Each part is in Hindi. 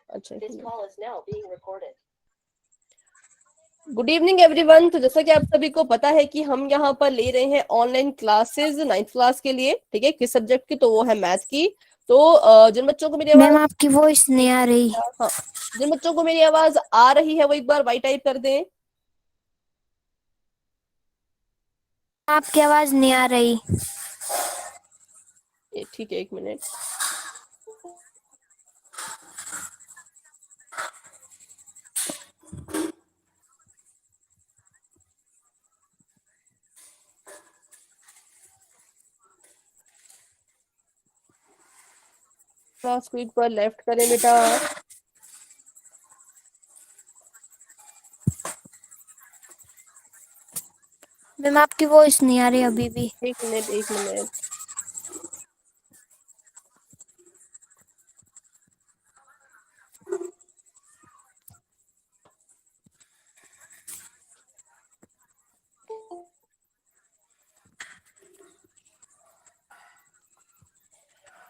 अच्छा, गुड इवनिंग एवरीवन। तो जैसा कि आप सभी को पता है कि हम यहाँ पर ले रहे हैं ऑनलाइन क्लासेस 9th क्लास के लिए, ठीक है। किस सब्जेक्ट की? तो वो है मैथ की। तो जिन बच्चों को मेरी आवाज, मैम आपकी वॉइस नहीं आ रही। हाँ, जिन बच्चों को मेरी आवाज आ रही है वो एक बार वाई टाइप कर दें। आपकी आवाज नहीं आ रही। ठीक है, 1 मिनट। क्लास को एक बार लेफ्ट करें बेटा। मैम आपकी वॉइस नहीं आ रही अभी भी। 1 मिनट, 1 मिनट।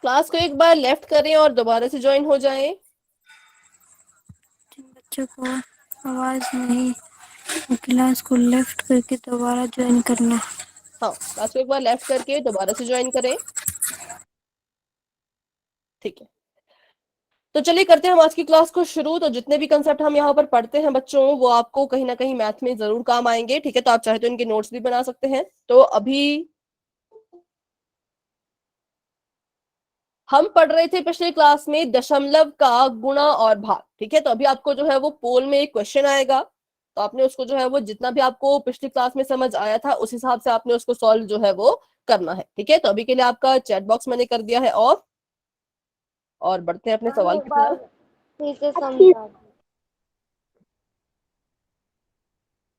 क्लास को एक बार लेफ्ट करें और दोबारा से ज्वाइन हो जाएं। जिन बच्चों को आवाज नहीं, क्लास को लेफ्ट करके दोबारा ज्वाइन करना। हाँ, क्लास को एक बार लेफ्ट करके दोबारा से ज्वाइन करें। ठीक है, तो चलिए करते हैं हम आज की क्लास को शुरू। तो जितने भी कंसेप्ट हम यहाँ पर पढ़ते हैं बच्चों, वो आपको कहीं ना कहीं मैथ में जरूर काम आएंगे, ठीक है। तो आप चाहे तो इनके नोट्स भी बना सकते हैं। तो अभी हम पढ़ रहे थे पिछले क्लास में दशमलव का गुणा और भाग, ठीक है। तो अभी आपको जो है वो पोल में एक क्वेश्चन आएगा, तो आपने उसको जो है वो जितना भी आपको पिछली क्लास में समझ आया था उस हिसाब से आपने उसको सॉल्व जो है वो करना है, ठीक है। तो अभी के लिए आपका चैट बॉक्स मैंने कर दिया है ऑफ, और बढ़ते हैं अपने सवाल की तरफ।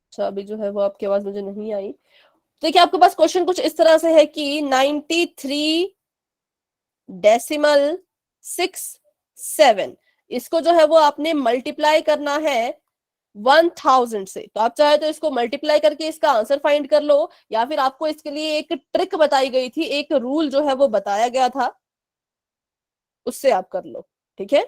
अच्छा, अभी जो है वो आपकी आवाज मुझे नहीं आई। देखिए, आपके पास क्वेश्चन कुछ इस तरह से है कि 93.67 इसको जो है वो आपने मल्टीप्लाई करना है 1000 से। तो आप चाहे तो इसको मल्टीप्लाई करके इसका आंसर फाइंड कर लो, या फिर आपको इसके लिए एक ट्रिक बताई गई थी, एक रूल जो है वो बताया गया था, उससे आप कर लो, ठीक है।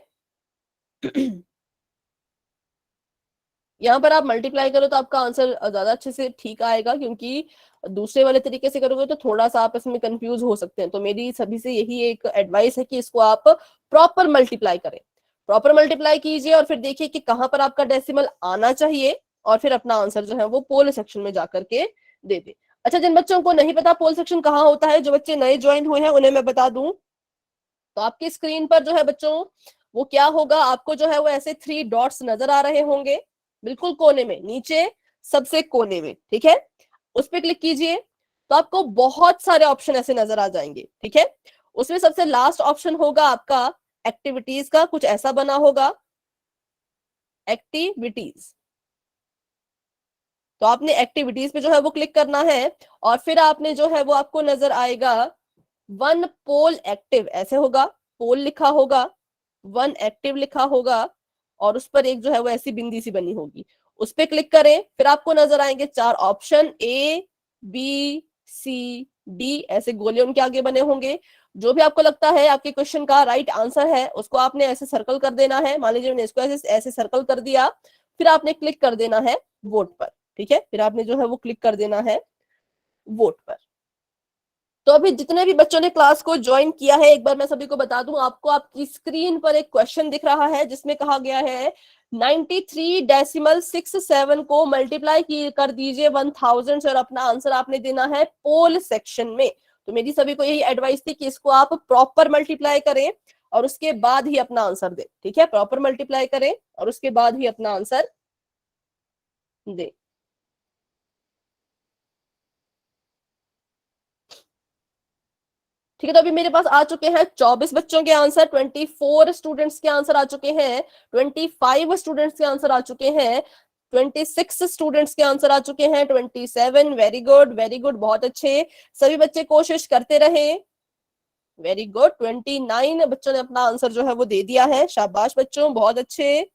यहाँ पर आप मल्टीप्लाई करो तो आपका आंसर ज्यादा अच्छे से ठीक आएगा, क्योंकि दूसरे वाले तरीके से करोगे तो थोड़ा सा आप इसमें कंफ्यूज हो सकते हैं। तो मेरी सभी से यही एक एडवाइस है कि इसको आप प्रॉपर मल्टीप्लाई करें, प्रॉपर मल्टीप्लाई कीजिए और फिर देखिए कि कहाँ पर आपका डेसिमल आना चाहिए, और फिर अपना आंसर जो है वो पोल सेक्शन में जाकर के दे दे। अच्छा, जिन बच्चों को नहीं पता पोल सेक्शन कहाँ होता है, जो बच्चे नए ज्वाइन हुए हैं उन्हें मैं बता दूं, तो आपकी स्क्रीन पर जो है बच्चों वो क्या होगा, आपको जो है वो ऐसे 3 डॉट्स नजर आ रहे होंगे, बिल्कुल कोने में नीचे, सबसे कोने में, ठीक है। उस पर क्लिक कीजिए तो आपको बहुत सारे ऑप्शन ऐसे नजर आ जाएंगे, ठीक है। उसमें सबसे लास्ट ऑप्शन होगा आपका एक्टिविटीज का, कुछ ऐसा बना होगा, एक्टिविटीज। तो आपने एक्टिविटीज पे जो है वो क्लिक करना है, और फिर आपने जो है वो आपको नजर आएगा वन पोल एक्टिव, ऐसे होगा, पोल लिखा होगा, वन एक्टिव लिखा होगा, और उस पर एक जो है वो ऐसी बिंदी सी बनी होगी, उस पर क्लिक करें। फिर आपको नजर आएंगे 4 option, A B C D, ऐसे गोले उनके आगे बने होंगे। जो भी आपको लगता है आपके क्वेश्चन का राइट आंसर है उसको आपने ऐसे सर्कल कर देना है। मान लीजिए मैंने इसको ऐसे ऐसे सर्कल कर दिया, फिर आपने क्लिक कर देना है वोट पर, ठीक है। फिर आपने जो है वो क्लिक कर देना है वोट पर। तो अभी जितने भी बच्चों ने क्लास को ज्वाइन किया है, एक बार मैं सभी को बता दूं, आपको आपकी स्क्रीन पर एक क्वेश्चन दिख रहा है जिसमें कहा गया है 93.67 को मल्टीप्लाई कर दीजिए 1000 से, और अपना आंसर आपने देना है पोल सेक्शन में। तो मेरी सभी को यही एडवाइस थी कि इसको आप प्रॉपर मल्टीप्लाई करें और उसके बाद ही अपना आंसर दें, ठीक है। प्रॉपर मल्टीप्लाई करें और उसके बाद ही अपना आंसर दें। ठीक है, तो अभी मेरे पास आ चुके हैं 24 बच्चों के आंसर, 24 स्टूडेंट्स के आंसर आ चुके हैं, 25 स्टूडेंट्स के आंसर आ चुके हैं, 26 स्टूडेंट्स के आंसर आ चुके हैं, 27। वेरी गुड, वेरी गुड, बहुत अच्छे। सभी बच्चे कोशिश करते रहे। Very good. 29 बच्चों ने अपना आंसर जो है वो दे दिया है। शाबाश बच्चों, बहुत अच्छे।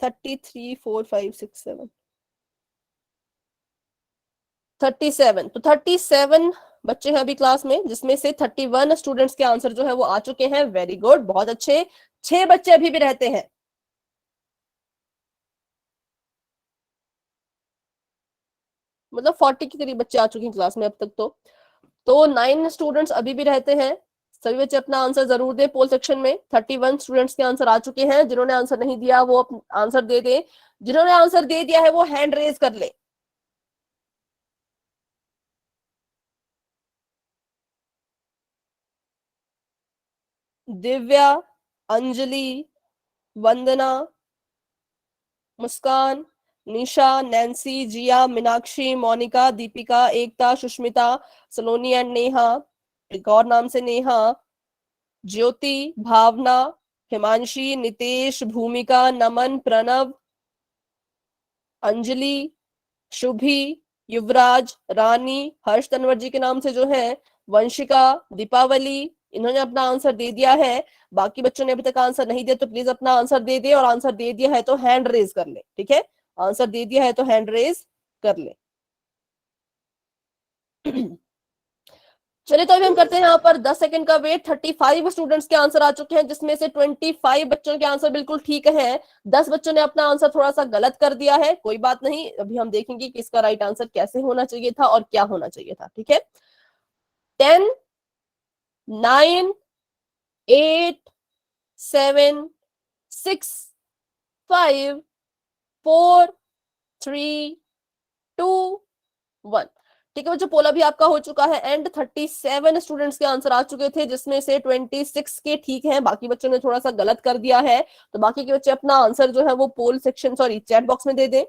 33, 4, 5, 6, 7। 37, तो 37 बच्चे हैं अभी क्लास में, जिसमें से 31 स्टूडेंट्स के आंसर जो है वो आ चुके हैं। वेरी गुड, बहुत अच्छे। 6 बच्चे अभी भी रहते हैं। मतलब 40 के करीब बच्चे आ चुके हैं क्लास में अब तक। तो 9 स्टूडेंट्स अभी भी रहते हैं। सभी बच्चे अपना आंसर जरूर दे पोल सेक्शन में। 31 स्टूडेंट्स के आंसर आ चुके हैं। जिन्होंने आंसर नहीं दिया वो आंसर दे दे। जिन्होंने आंसर दे दिया है वो हैंड रेज कर ले। Divya, Anjali, Vandana, Muskan, Nisha, Nancy, Jiya, Meenakshi, Monica, Deepika, Ekta, Sushmita, Saloni and Neha, एक और नाम से नेहा, ज्योति, भावना, हिमांशी, नितेश, भूमिका, नमन, प्रणव, अंजलि, शुभी, युवराज, रानी, हर्ष तनवर जी के नाम से जो है, वंशिका, दीपावली, इन्होंने अपना आंसर दे दिया है। बाकी बच्चों ने अभी तक आंसर नहीं दिया तो प्लीज अपना आंसर दे दे, और आंसर दे दिया है तो हैंड रेज कर ले। ठीक है, आंसर दे दिया है तो हैंड रेज कर ले। चलिए, तो अभी हम करते हैं यहाँ पर 10 सेकंड का वेट। 35 स्टूडेंट्स के आंसर आ चुके हैं, जिसमें से 25 बच्चों के आंसर बिल्कुल ठीक है। 10 बच्चों ने अपना आंसर थोड़ा सा गलत कर दिया है, कोई बात नहीं। अभी हम देखेंगे कि इसका राइट आंसर कैसे होना चाहिए था और क्या होना चाहिए था। ठीक है, 10, 9, 8, 7, 6, 5, 4, 3, 2, 1। ठीक है बच्चों, पोला भी आपका हो चुका है एंड 37 स्टूडेंट्स के आंसर आ चुके थे, जिसमें से 26 के ठीक हैं, बाकी बच्चों ने थोड़ा सा गलत कर दिया है। तो बाकी के बच्चे अपना आंसर जो है वो पोल सेक्शन, सॉरी, चैट बॉक्स में दे दें।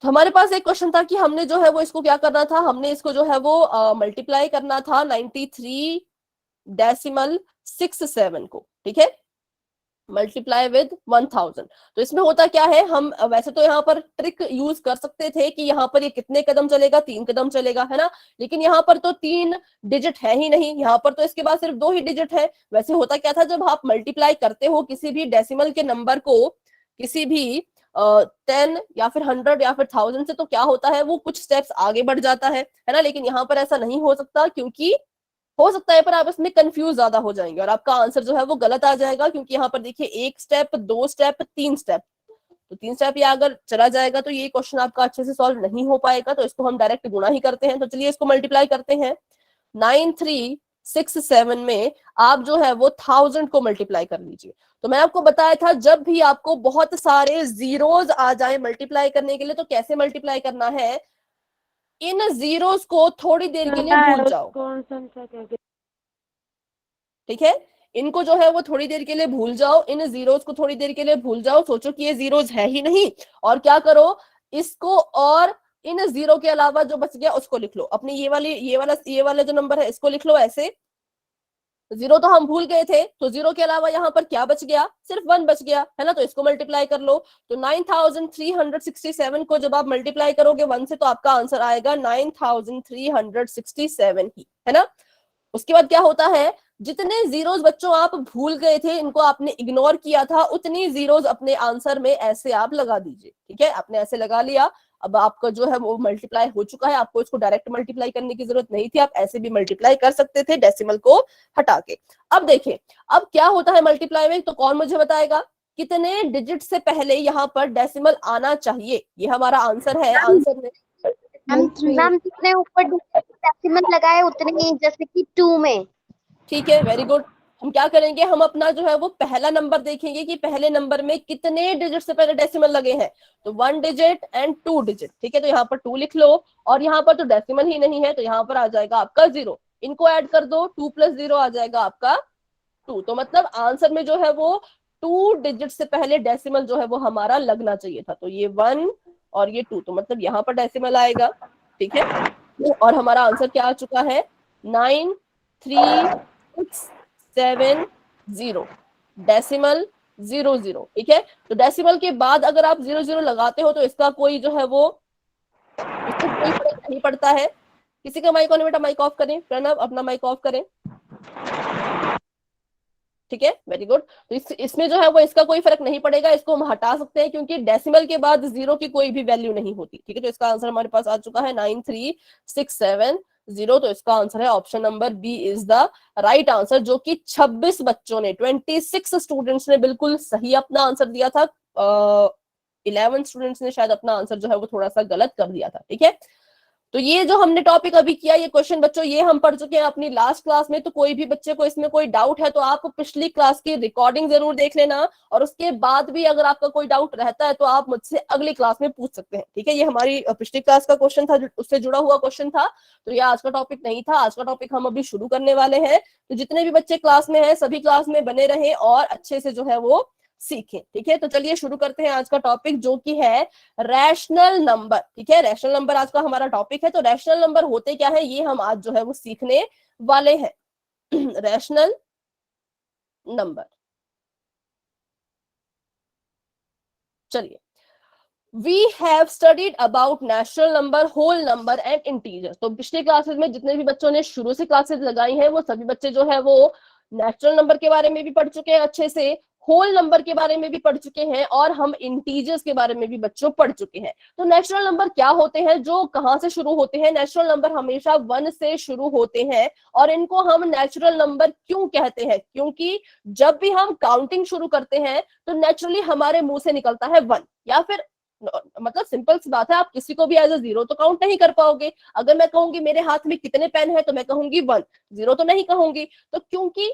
तो हमारे पास एक क्वेश्चन था कि हमने जो है वो इसको क्या करना था, हमने इसको जो है वो मल्टीप्लाई करना था 93.67 को। ठीक है, मल्टीप्लाई विद 1000। तो इसमें होता क्या है, हम वैसे तो यहाँ पर ट्रिक यूज कर सकते थे कि यहाँ पर ये कितने कदम चलेगा, 3 कदम चलेगा, है ना। लेकिन यहाँ पर तो 3 डिजिट है ही नहीं, यहाँ पर तो इसके बाद सिर्फ 2 ही डिजिट है। वैसे होता क्या था, जब आप मल्टीप्लाई करते हो किसी भी डेसिमल के नंबर को किसी भी 10 या फिर 100 या फिर 1000 से, तो क्या होता है, वो कुछ स्टेप्स आगे बढ़ जाता है ना। लेकिन यहाँ पर ऐसा नहीं हो सकता, क्योंकि हो सकता है पर आप इसमें कंफ्यूज ज्यादा हो जाएंगे और आपका आंसर जो है वो गलत आ जाएगा। क्योंकि यहाँ पर देखिए 1 स्टेप, 2 स्टेप, 3 स्टेप, तो 3 स्टेप ये अगर चला जाएगा तो ये क्वेश्चन आपका अच्छे से सॉल्व नहीं हो पाएगा। तो इसको हम डायरेक्ट गुणा ही करते हैं। तो चलिए इसको मल्टीप्लाई करते हैं। 9367 में आप जो है वो 1000 को मल्टीप्लाई कर लीजिए। तो मैं आपको बताया था, जब भी आपको बहुत सारे जीरोज आ जाए मल्टीप्लाई करने के लिए, तो कैसे मल्टीप्लाई करना है, इन जीरोस को थोड़ी देर के लिए भूल जाओ। ठीक है, इनको जो है वो थोड़ी देर के लिए भूल जाओ, इन जीरोस को थोड़ी देर के लिए भूल जाओ, सोचो कि ये जीरोस है ही नहीं। और क्या करो, इसको और इन जीरो के अलावा जो बच गया उसको लिख लो। अपने ये वाला जो नंबर है इसको लिख लो ऐसे। जीरो तो हम भूल गए थे, तो जीरो के अलावा यहाँ पर क्या बच गया, सिर्फ 1 बच गया, है ना। तो इसको मल्टीप्लाई कर लो। तो 9367 को जब आप मल्टीप्लाई करोगे 1 से, तो आपका आंसर आएगा 9367 ही, है ना। उसके बाद क्या होता है, जितने जीरोस बच्चों आप भूल गए थे, इनको आपने इग्नोर किया था, उतनी जीरोस अपने आंसर में ऐसे आप लगा दीजिए। ठीक है, आपने ऐसे लगा लिया। अब आपका जो है वो मल्टीप्लाई हो चुका है, आपको इसको डायरेक्ट मल्टीप्लाई करने की जरूरत नहीं थी, आप ऐसे भी मल्टीप्लाई कर सकते थे डेसिमल को हटा के। अब देखिए, अब क्या होता है मल्टीप्लाई में, तो कौन मुझे बताएगा कितने डिजिट से पहले यहाँ पर डेसिमल आना चाहिए। ये हमारा आंसर है, आंसर में मैम जितने ऊपर डेसिमल लगाए उतने ही, जैसे कि 2 में। ठीक है, वेरी गुड। हम क्या करेंगे, हम अपना जो है वो पहला नंबर देखेंगे कि पहले नंबर में कितने डिजिट से पहले डेसिमल लगे हैं। तो 1 डिजिट एंड 2 डिजिट। ठीक है, तो यहाँ पर 2 लिख लो, और यहाँ पर तो डेसिमल ही नहीं है, तो यहाँ पर आ जाएगा आपका 0। इनको ऐड कर दो, 2 + 0 आ जाएगा आपका 2। तो मतलब आंसर में जो है वो 2 डिजिट से पहले डेसिमल जो है वो हमारा लगना चाहिए था। तो ये 1 और ये 2, तो मतलब यहाँ पर डेसिमल आएगा। ठीक है, और हमारा आंसर क्या आ चुका है, 9367 डेसिमल 00। ठीक है, तो डेसिमल के बाद अगर आप 00 लगाते हो तो इसका कोई जो है वो इसको कोई फर्क नहीं पड़ता है। किसी का माइक ऑन है बेटा, माइक ऑफ करें। प्रणव अपना माइक ऑफ करें। ठीक है, वेरी गुड। तो इसमें जो है वो इसका कोई फर्क नहीं पड़ेगा, इसको हम हटा सकते हैं क्योंकि डेसिमल के बाद 0 की कोई भी वैल्यू नहीं होती। ठीक है, तो इसका आंसर हमारे पास आ चुका है 93670। तो इसका आंसर है option number B is the right answer, जो कि 26 बच्चों ने, 26 स्टूडेंट्स ने बिल्कुल सही अपना आंसर दिया था। 11 स्टूडेंट्स ने शायद अपना आंसर जो है वो थोड़ा सा गलत कर दिया था। ठीक है, तो ये जो हमने टॉपिक अभी किया, ये क्वेश्चन बच्चों ये हम पढ़ चुके हैं अपनी लास्ट क्लास में। तो कोई भी बच्चे को इसमें कोई डाउट है तो आप पिछली क्लास की रिकॉर्डिंग जरूर देख लेना, और उसके बाद भी अगर आपका कोई डाउट रहता है तो आप मुझसे अगली क्लास में पूछ सकते हैं। ठीक है, ये हमारी पिछली क्लास का क्वेश्चन था, उससे जुड़ा हुआ क्वेश्चन था, तो ये आज का टॉपिक नहीं था। आज का टॉपिक हम अभी शुरू करने वाले हैं। तो जितने भी बच्चे क्लास में हैं सभी क्लास में बने रहें और अच्छे से जो है वो सीखें। ठीक है, तो चलिए शुरू करते हैं आज का टॉपिक, जो कि है रैशनल नंबर। ठीक है, रैशनल नंबर आज का हमारा टॉपिक है। तो रैशनल नंबर होते क्या है ये हम आज जो है वो सीखने वाले हैं। रैशनल नंबर, चलिए, we have studied about natural number, whole number and integer. तो पिछले क्लासेस में जितने भी बच्चों ने शुरू से क्लासेस लगाई हैं वो सभी बच्चे जो है वो नेचुरल नंबर के बारे में भी पढ़ चुके हैं अच्छे से, होल नंबर के बारे में भी पढ़ चुके हैं, और हम इंटीजर्स के बारे में भी बच्चों पढ़ चुके हैं। तो नेचुरल नंबर क्या होते हैं, जो कहाँ से शुरू होते हैं? नेचुरल नंबर हमेशा 1 से शुरू होते हैं, और इनको हम नेचुरल नंबर क्यों कहते हैं? क्योंकि जब भी हम काउंटिंग शुरू करते हैं तो नेचुरली हमारे मुंह से निकलता है 1, या फिर मतलब सिंपल सी बात है, आप किसी को भी एज अ 0 तो काउंट नहीं कर पाओगे। अगर मैं कहूंगी मेरे हाथ में कितने पेन है तो मैं कहूंगी 1, 0 तो नहीं कहूंगी। तो क्योंकि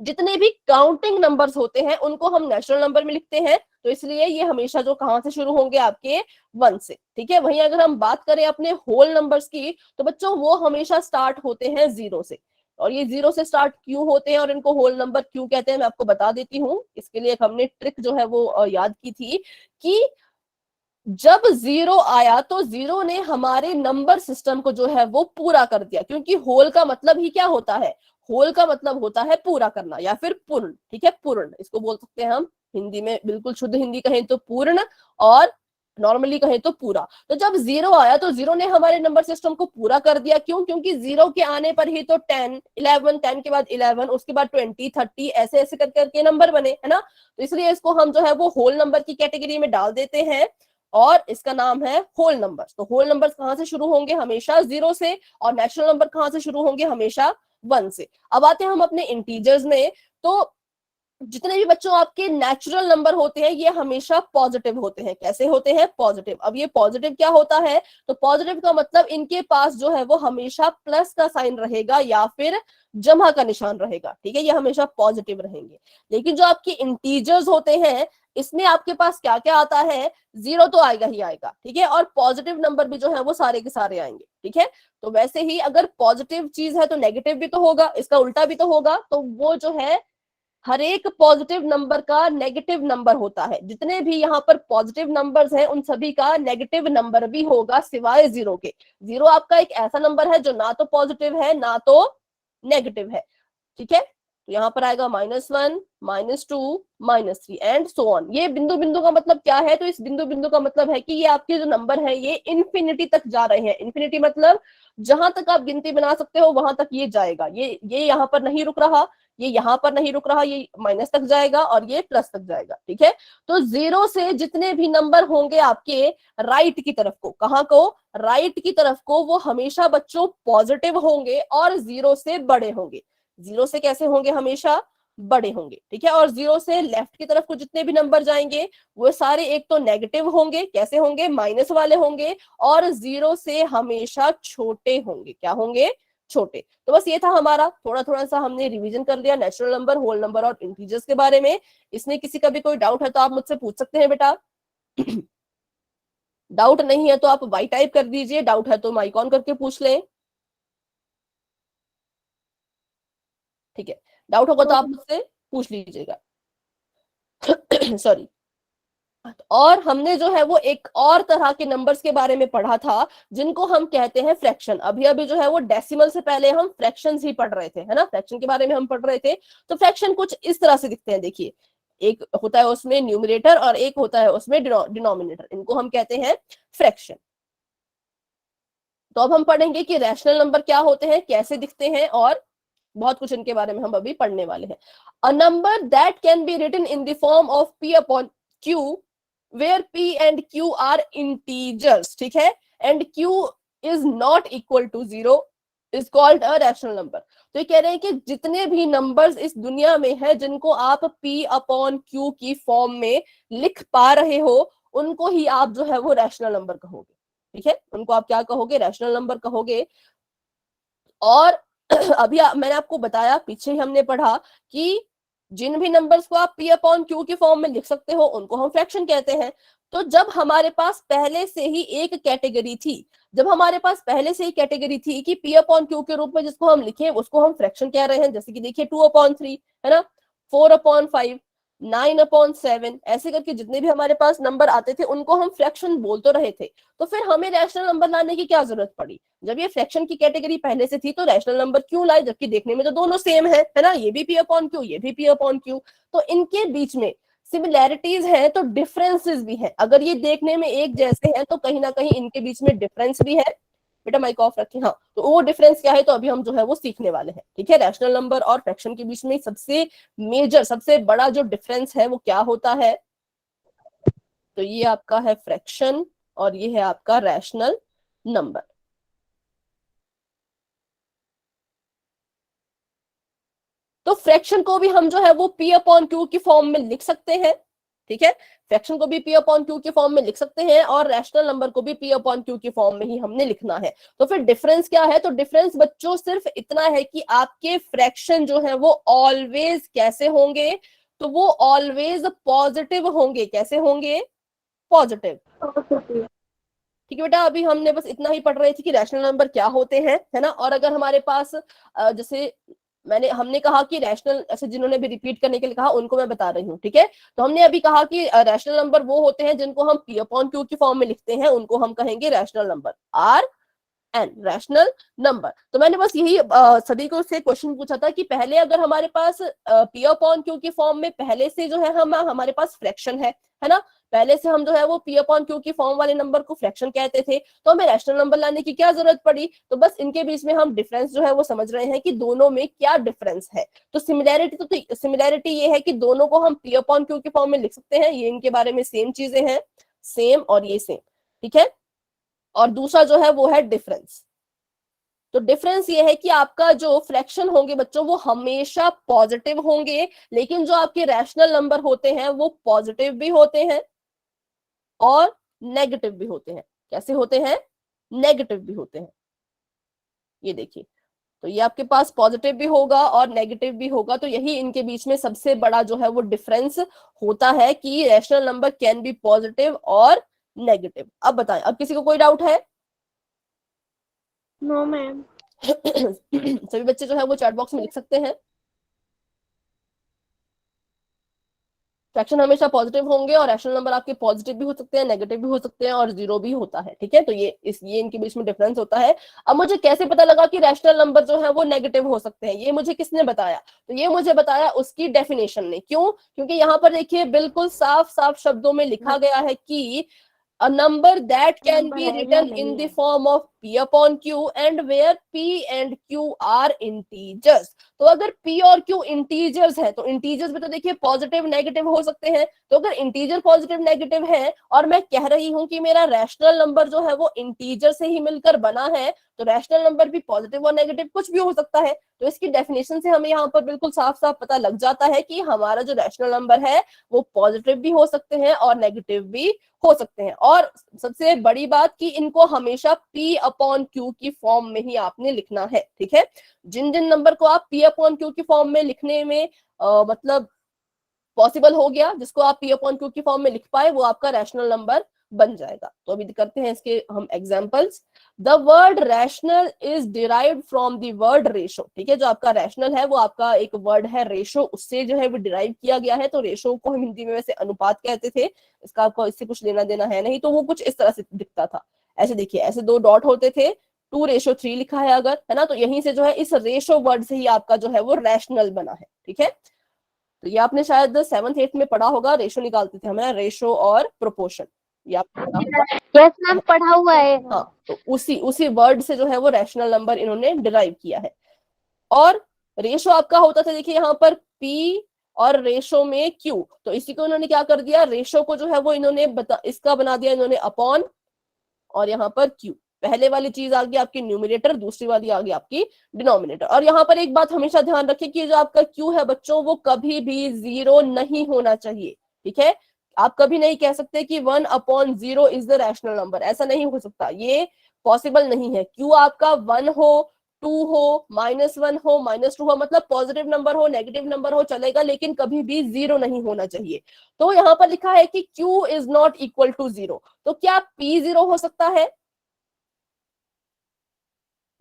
जितने भी काउंटिंग नंबर्स होते हैं उनको हम नेचुरल नंबर में लिखते हैं, तो इसलिए ये हमेशा जो कहां से शुरू होंगे? आपके 1 से। ठीक है, वहीं अगर हम बात करें अपने होल नंबर्स की तो बच्चों वो हमेशा स्टार्ट होते हैं 0 से। और ये 0 से स्टार्ट क्यों होते हैं और इनको होल नंबर क्यों कहते हैं मैं आपको बता देती हूँ। इसके लिए एक हमने ट्रिक जो है वो याद की थी कि जब 0 आया तो 0 ने हमारे नंबर सिस्टम को जो है वो पूरा कर दिया, क्योंकि होल का मतलब ही क्या होता है? होल का मतलब होता है पूरा करना या फिर पूर्ण। ठीक है, पूर्ण इसको बोल सकते हैं हम हिंदी में, बिल्कुल शुद्ध हिंदी कहें तो पूर्ण, और नॉर्मली कहें तो पूरा। तो जब 0 आया तो 0 ने हमारे नंबर सिस्टम को पूरा कर दिया। क्यों? क्योंकि 0 के आने पर ही तो 10, 11, 10 के बाद 11, उसके बाद 20, 30 ऐसे ऐसे करके नंबर बने, है ना? तो इसलिए इसको हम जो है वो होल नंबर की कैटेगरी में डाल देते हैं, और इसका नाम है होल नंबर्स। तो होल नंबर्स कहां से शुरू होंगे? हमेशा 0 से, और नेचुरल नंबर कहां से शुरू होंगे? हमेशा 1 से। अब आते हैं हम अपने इंटीजर्स में। तो जितने भी बच्चों आपके नेचुरल नंबर होते हैं ये हमेशा पॉजिटिव होते हैं। कैसे होते हैं? पॉजिटिव। अब ये पॉजिटिव क्या होता है? तो पॉजिटिव का मतलब इनके पास जो है वो हमेशा प्लस का साइन रहेगा या फिर जमा का निशान रहेगा। ठीक है, ये हमेशा पॉजिटिव रहेंगे। लेकिन जो आपके इंटीजर्स होते हैं इसमें आपके पास क्या क्या आता है? 0 तो आएगा ही आएगा। ठीक है, और पॉजिटिव नंबर भी जो है वो सारे के सारे आएंगे। ठीक है, तो वैसे ही अगर पॉजिटिव चीज है तो नेगेटिव भी तो होगा, इसका उल्टा भी तो होगा। तो वो जो है हर एक पॉजिटिव नंबर का नेगेटिव नंबर होता है। जितने भी यहाँ पर पॉजिटिव नंबर्स हैं उन सभी का नेगेटिव नंबर भी होगा सिवाय 0 के। 0 आपका एक ऐसा नंबर है जो ना तो पॉजिटिव है ना तो नेगेटिव है। ठीक है, तो यहाँ पर आएगा -1, -2, -3 एंड सो ऑन। ये बिंदु बिंदु का मतलब क्या है? तो इस बिंदु बिंदु का मतलब है कि ये आपके जो नंबर है ये इन्फिनिटी तक जा रहे हैं। इन्फिनिटी मतलब जहां तक आप गिनती बना सकते हो वहां तक ये जाएगा। ये यहाँ पर नहीं रुक रहा, ये यहाँ पर नहीं रुक रहा, ये माइनस तक जाएगा और ये प्लस तक जाएगा। ठीक है, तो 0 से जितने भी नंबर होंगे आपके राइट की तरफ को, कहाँ को? राइट की तरफ को, वो हमेशा बच्चों पॉजिटिव होंगे और 0 से बड़े होंगे। 0 से कैसे होंगे? हमेशा बड़े होंगे। ठीक है, और 0 से लेफ्ट की तरफ को जितने भी नंबर जाएंगे वो सारे एक तो नेगेटिव होंगे। कैसे होंगे? माइनस वाले होंगे, और 0 से हमेशा छोटे होंगे। क्या होंगे? छोटे। तो बस ये था हमारा, थोड़ा थोड़ा सा हमने रिवीजन कर लिया नेचुरल नंबर, होल नंबर और इंटीजर्स के बारे में। इसमें किसी का भी कोई डाउट है तो आप मुझसे पूछ सकते हैं बेटा। डाउट नहीं है तो आप वाई टाइप कर दीजिए, डाउट है तो माइक ऑन करके पूछ लें। ठीक है, डाउट होगा तो आप मुझसे पूछ लीजिएगा। सॉरी। और हमने जो है वो एक और तरह के नंबर्स के बारे में पढ़ा था जिनको हम कहते हैं फ्रैक्शन। अभी अभी जो है वो डेसिमल से पहले हम फ्रैक्शंस ही पढ़ रहे थे, है ना? फ्रैक्शन के बारे में हम पढ़ रहे थे। तो फ्रैक्शन कुछ इस तरह से दिखते हैं, देखिए, एक होता है उसमें न्यूमरेटर और एक होता है उसमें डिनोमिनेटर, इनको हम कहते हैं फ्रैक्शन। तो अब हम पढ़ेंगे कि रैशनल नंबर क्या होते हैं, कैसे दिखते हैं और बहुत कुछ इनके बारे में हम अभी पढ़ने वाले हैं। A number that can be written in the form of p upon q where p and q are integers, ठीक है, and q is not equal to 0 is called a rational number. तो ये कह रहे हैं कि जितने भी नंबर्स इस दुनिया में है जिनको आप p अपॉन q की फॉर्म में लिख पा रहे हो, उनको ही आप जो है वो रैशनल नंबर कहोगे, ठीक है, उनको आप क्या कहोगे, रैशनल नंबर कहोगे। और अभी मैंने आपको बताया, पीछे ही हमने पढ़ा कि जिन भी नंबर्स को आप p अपॉन q की फॉर्म में लिख सकते हो उनको हम फ्रैक्शन कहते हैं। तो जब हमारे पास पहले से ही एक कैटेगरी थी, जब हमारे पास पहले से ही कैटेगरी थी कि p अपॉन q के रूप में जिसको हम लिखे उसको हम फ्रैक्शन कह रहे हैं, जैसे कि देखिए 2 अपॉन 3 है ना, 4 अपॉन 5, 9 अपॉन 7, ऐसे करके जितने भी हमारे पास नंबर आते थे उनको हम फ्रैक्शन बोल तो रहे थे। तो फिर हमें रैशनल नंबर लाने की क्या जरूरत पड़ी? जब ये फ्रैक्शन की कैटेगरी पहले से थी तो रैशनल नंबर क्यों लाए, जबकि देखने में तो दोनों सेम है ना, ये भी p अपॉन q, ये भी p अपॉन q। तो इनके बीच में सिमिलैरिटीज हैं तो डिफरेंसेस भी हैं। अगर ये देखने में एक जैसे हैं तो कहीं ना कहीं इनके बीच में डिफरेंस भी है। बेटा माइक ऑफ रखें। हाँ, तो वो डिफरेंस क्या है तो अभी हम जो है वो सीखने वाले हैं, ठीक है। रैशनल नंबर और फ्रैक्शन के बीच में सबसे मेजर, सबसे बड़ा जो डिफरेंस है वो क्या होता है? तो ये आपका है फ्रैक्शन और ये है आपका रैशनल नंबर। तो फ्रैक्शन को भी हम जो है वो p अपॉन q की फॉर्म में लिख सकते हैं, ठीक है, फ्रैक्शन को भी p अपॉन q की फॉर्म में लिख सकते हैं और रैशनल नंबर को भी p अपॉन q की फॉर्म में ही हमने लिखना है। तो फिर डिफरेंस क्या है? तो डिफरेंस बच्चों सिर्फ इतना है कि आपके फ्रैक्शन जो है वो ऑलवेज कैसे होंगे? तो वो ऑलवेज पॉजिटिव होंगे। कैसे होंगे? पॉजिटिव। ठीक है बेटा, अभी हमने बस इतना ही पढ़ रहे थे कि रैशनल नंबर क्या होते हैं, है ना। और अगर हमारे पास जैसे हमने कहा कि रैशनल, ऐसे जिन्होंने भी रिपीट करने के लिए कहा उनको मैं बता रही हूँ, ठीक है। तो हमने अभी कहा कि रैशनल नंबर वो होते हैं जिनको हम p अपॉन q की फॉर्म में लिखते हैं, उनको हम कहेंगे rational number, R N, rational number. तो मैंने बस यही सभी को से क्वेश्चन पूछा था कि पहले अगर हमारे पास p अपॉन q की फॉर्म में पहले से जो है हमारे पास फ्रैक्शन है ना, पहले से हम जो है वो p अपॉन q की फॉर्म वाले नंबर को फ्रैक्शन कहते थे, तो हमें रैशनल नंबर लाने की क्या जरूरत पड़ी? तो बस इनके बीच में हम डिफरेंस जो है वो समझ रहे हैं कि दोनों में क्या डिफरेंस है। तो सिमिलैरिटी ये है कि दोनों को हम p अपॉन q की फॉर्म में लिख सकते हैं, ये इनके बारे में सेम चीजें हैं, सेम और ये सेम, ठीक है। और दूसरा जो है वो है डिफरेंस। तो डिफरेंस ये है कि आपका जो फ्रैक्शन होंगे बच्चों वो हमेशा पॉजिटिव होंगे, लेकिन जो आपके रैशनल नंबर होते हैं वो पॉजिटिव भी होते हैं और नेगेटिव भी होते हैं। कैसे होते हैं? नेगेटिव भी होते हैं। ये देखिए, तो ये आपके पास पॉजिटिव भी होगा और नेगेटिव भी होगा। तो यही इनके बीच में सबसे बड़ा जो है वो डिफरेंस होता है कि rational number can be positive और नेगेटिव। अब बताएं, अब किसी को कोई डाउट है? No ma'am. सभी बच्चे जो है वो चैट बॉक्स में लिख सकते हैं। फ्रैक्शन हमेशा पॉजिटिव होंगे और रैशनल नंबर आपके पॉजिटिव भी हो सकते हैं, नेगेटिव भी हो सकते हैं और जीरो भी होता है, ठीक है। तो ये इनके बीच में डिफरेंस होता है। अब मुझे कैसे पता लगा कि रैशनल नंबर जो है वो नेगेटिव हो सकते हैं? ये मुझे किसने बताया? तो ये मुझे बताया उसकी डेफिनेशन ने। क्यों? क्योंकि यहाँ पर देखिए बिल्कुल साफ साफ शब्दों में लिखा गया है कि a number that can be written in the form of p upon q and where p and q are integers। तो अगर p और q इंटीजर्स है तो इंटीजर्स में तो देखिए पॉजिटिव नेगेटिव हो सकते हैं। तो अगर इंटीजर पॉजिटिव नेगेटिव है और मैं कह रही हूं कि मेरा रैशनल नंबर जो है वो इंटीजर से ही मिलकर बना है, तो रैशनल नंबर भी पॉजिटिव और नेगेटिव कुछ भी हो सकता है। तो इसकी डेफिनेशन से हमें यहाँ पर बिल्कुल साफ साफ पता लग जाता है कि हमारा जो रैशनल नंबर है वो पॉजिटिव भी हो सकते हैं और नेगेटिव भी हो सकते हैं। और सबसे बड़ी बात कि इनको हमेशा p अपॉन q की फॉर्म में ही आपने लिखना है, ठीक है। जिन जिन नंबर को आप p अपॉन q की फॉर्म में लिखने में मतलब पॉसिबल हो गया, जिसको आप p अपॉन q की फॉर्म में लिख पाए, वो आपका रैशनल नंबर बन जाएगा। तो अभी करते हैं इसके हम examples. The word rational is derived from the word ratio, ठीक है। जो आपका रैशनल है वो आपका एक वर्ड है रेशो, उससे जो है वो डिराइव किया गया है। तो रेशो को हम हिंदी में वैसे अनुपात कहते थे, इसका आपको इससे कुछ लेना देना है नहीं। तो वो कुछ इस तरह से दिखता था, ऐसे देखिए, ऐसे दो डॉट होते थे, 2:3 लिखा है अगर, है ना। तो यहीं से जो है इस रेशो वर्ड से ही आपका जो है वो रैशनल बना है, ठीक है। तो ये आपने शायद 7th 8th में पढ़ा होगा, रेशो निकालते थे हमें, रेशो और प्रोपोर्शन, ये आपने पढ़ा होगा। यस मैम, पढ़ा हुआ है। हाँ, तो उसी वर्ड से जो है वो रैशनल नंबर इन्होंने डिराइव किया है। और रेशो आपका होता था, देखिए यहाँ पर P और रेशो में Q, तो इसी को इन्होंने क्या कर दिया, रेशो को जो है वो इन्होंने इसका बना दिया इन्होंने अपॉन, और यहाँ पर Q, पहले वाली चीज आ गई आपकी न्यूमिनेटर, दूसरी वाली आ गई आपकी डिनोमिनेटर। और यहाँ पर एक बात हमेशा ध्यान रखें कि जो आपका Q है बच्चों, वो कभी भी 0 नहीं होना चाहिए, ठीक है। आप कभी नहीं कह सकते कि 1/0 इज द रैशनल नंबर, ऐसा नहीं हो सकता, ये पॉसिबल नहीं है। Q आपका 1 हो, 2 हो, -1 हो, -2 हो, मतलब पॉजिटिव नंबर हो, नेगेटिव नंबर हो, चलेगा, लेकिन कभी भी 0 नहीं होना चाहिए। तो यहाँ पर लिखा है कि Q is not equal to 0, तो क्या P 0 हो सकता है?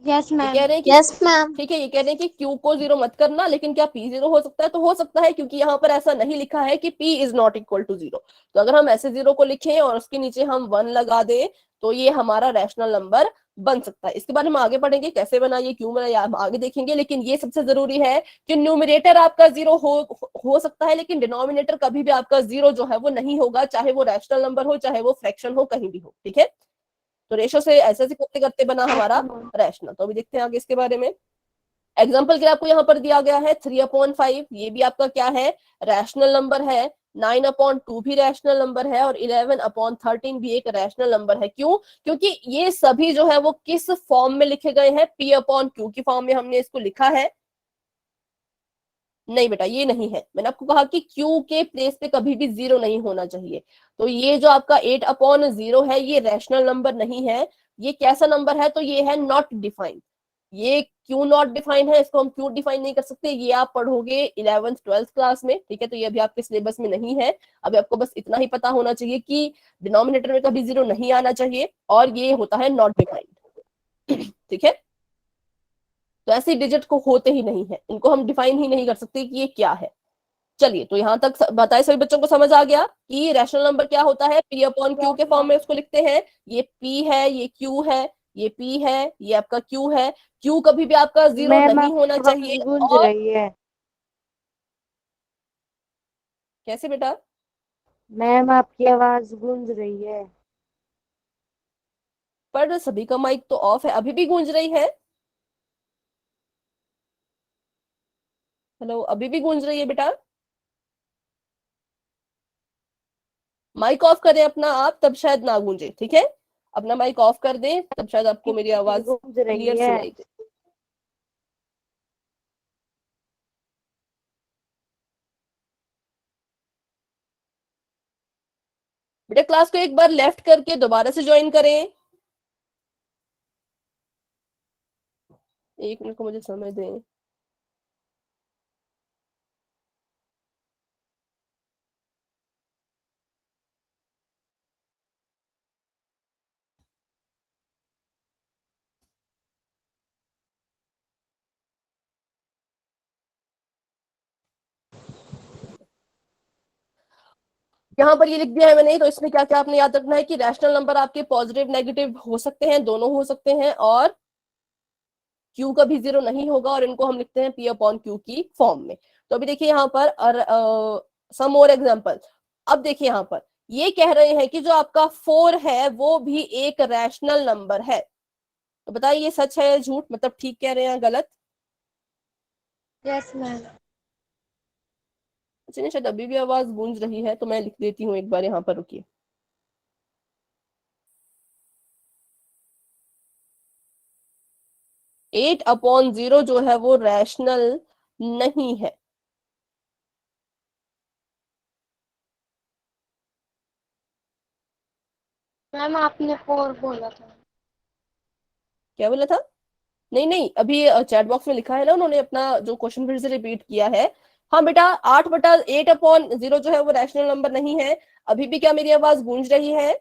यस ये मैम। कह रहे हैं कि यस मैम। ठीक है, ये कह रहे हैं कि Q को 0 मत करना, लेकिन क्या P 0 हो सकता है? तो हो सकता है, क्योंकि यहाँ पर ऐसा नहीं लिखा है कि P is not equal to 0। तो अगर हम ऐसे 0 को लिखें और उसके नीचे हम 1 लगा दें, तो ये हमारा रैशनल नंबर बन सकता है। इसके बारे में आगे पढ़ेंगे, कैसे बनाइए, क्यों बनाइए, आप आगे देखेंगे। लेकिन ये सबसे जरूरी है कि न्यूमरेटर आपका 0 हो सकता है, लेकिन डिनोमिनेटर कभी भी आपका 0 जो है वो नहीं होगा, चाहे वो रैशनल नंबर हो, चाहे वो फ्रैक्शन हो, कहीं भी हो, ठीक है। तो रेशो से ऐसे करते करते बना हमारा रैशनल। तो अभी देखते हैं आगे इसके बारे में। एग्जाम्पल के लिए आपको यहाँ पर दिया गया है 3/5, ये भी आपका क्या है, रैशनल नंबर है। 9/2 भी रैशनल नंबर है, और 11/13 भी एक रैशनल नंबर है। क्यों? क्योंकि ये सभी जो है वो किस फॉर्म में लिखे गए हैं, P/Q की फॉर्म में हमने इसको लिखा है। नहीं बेटा, ये नहीं है, मैंने आपको कहा कि Q के प्लेस पे कभी भी 0 नहीं होना चाहिए। तो ये जो आपका 8/0 है, ये रैशनल नंबर नहीं है। ये कैसा नंबर है? तो ये है नॉट डिफाइंड। ये क्यों नॉट डिफाइंड है, इसको हम क्यों डिफाइन नहीं कर सकते, ये आप पढ़ोगे 11th 12th क्लास में, ठीक है। तो ये अभी आपके सिलेबस में नहीं है। अभी आपको बस इतना ही पता होना चाहिए कि डिनोमिनेटर में कभी 0 नहीं आना चाहिए, और ये होता है नॉट डिफाइंड, ठीक है। तो ऐसे डिजिट को होते ही नहीं है, इनको हम डिफाइन ही नहीं कर सकते कि ये क्या है। चलिए, तो यहां तक बताए सभी बच्चों को समझ आ गया कि रैशनल नंबर क्या होता है, P/Q के फॉर्म में उसको लिखते हैं। ये P है, ये Q है, ये P है, ये आपका Q है। Q कभी भी आपका 0 मैम नहीं होना आपकी चाहिए। आवाज गूंज और रही है। कैसे बेटा? मैम आपकी आवाज गूंज रही है। पर सभी का माइक तो ऑफ है, अभी भी गूंज रही है। हेलो, अभी भी गूंज रही है बेटा? माइक ऑफ करें अपना आप, तब शायद ना गूंजे, ठीक है। अपना माइक ऑफ कर दें, तब शायद आपको मेरी आवाज गूंज क्लियर रही है। सुनाई दे। बेटा, क्लास को एक बार लेफ्ट करके दोबारा से ज्वाइन करें। 1 मिनट को मुझे समय दें। यहाँ पर ये लिख दिया है मैंने, तो इसमें क्या क्या आपने याद रखना है कि रैशनल नंबर आपके पॉजिटिव नेगेटिव हो सकते हैं, दोनों हो सकते हैं, और Q का भी 0 नहीं होगा, और इनको हम लिखते हैं P/Q की फॉर्म में। तो अभी देखिए यहाँ पर सम मोर एग्जांपल। अब देखिए यहाँ पर ये कह रहे हैं कि जो आपका 4 है वो भी एक रैशनल नंबर है। तो बताइए ये सच है या झूठ, मतलब ठीक कह रहे हैं या गलत? Yes ma'am. अच्छा, नहीं, शायद अभी भी आवाज गूंज रही है, तो मैं लिख देती हूँ एक बार, यहाँ पर रुकिए। 8/0 जो है वो रैशनल नहीं है। मैम आपने 4 बोला था। क्या बोला था? नहीं नहीं, अभी चैट बॉक्स में लिखा है ना, उन्होंने अपना जो क्वेश्चन फिर से रिपीट किया है। हाँ बेटा, 8/8/0 जो है वो रैशनल नंबर नहीं है। अभी भी क्या मेरी आवाज गूंज रही है?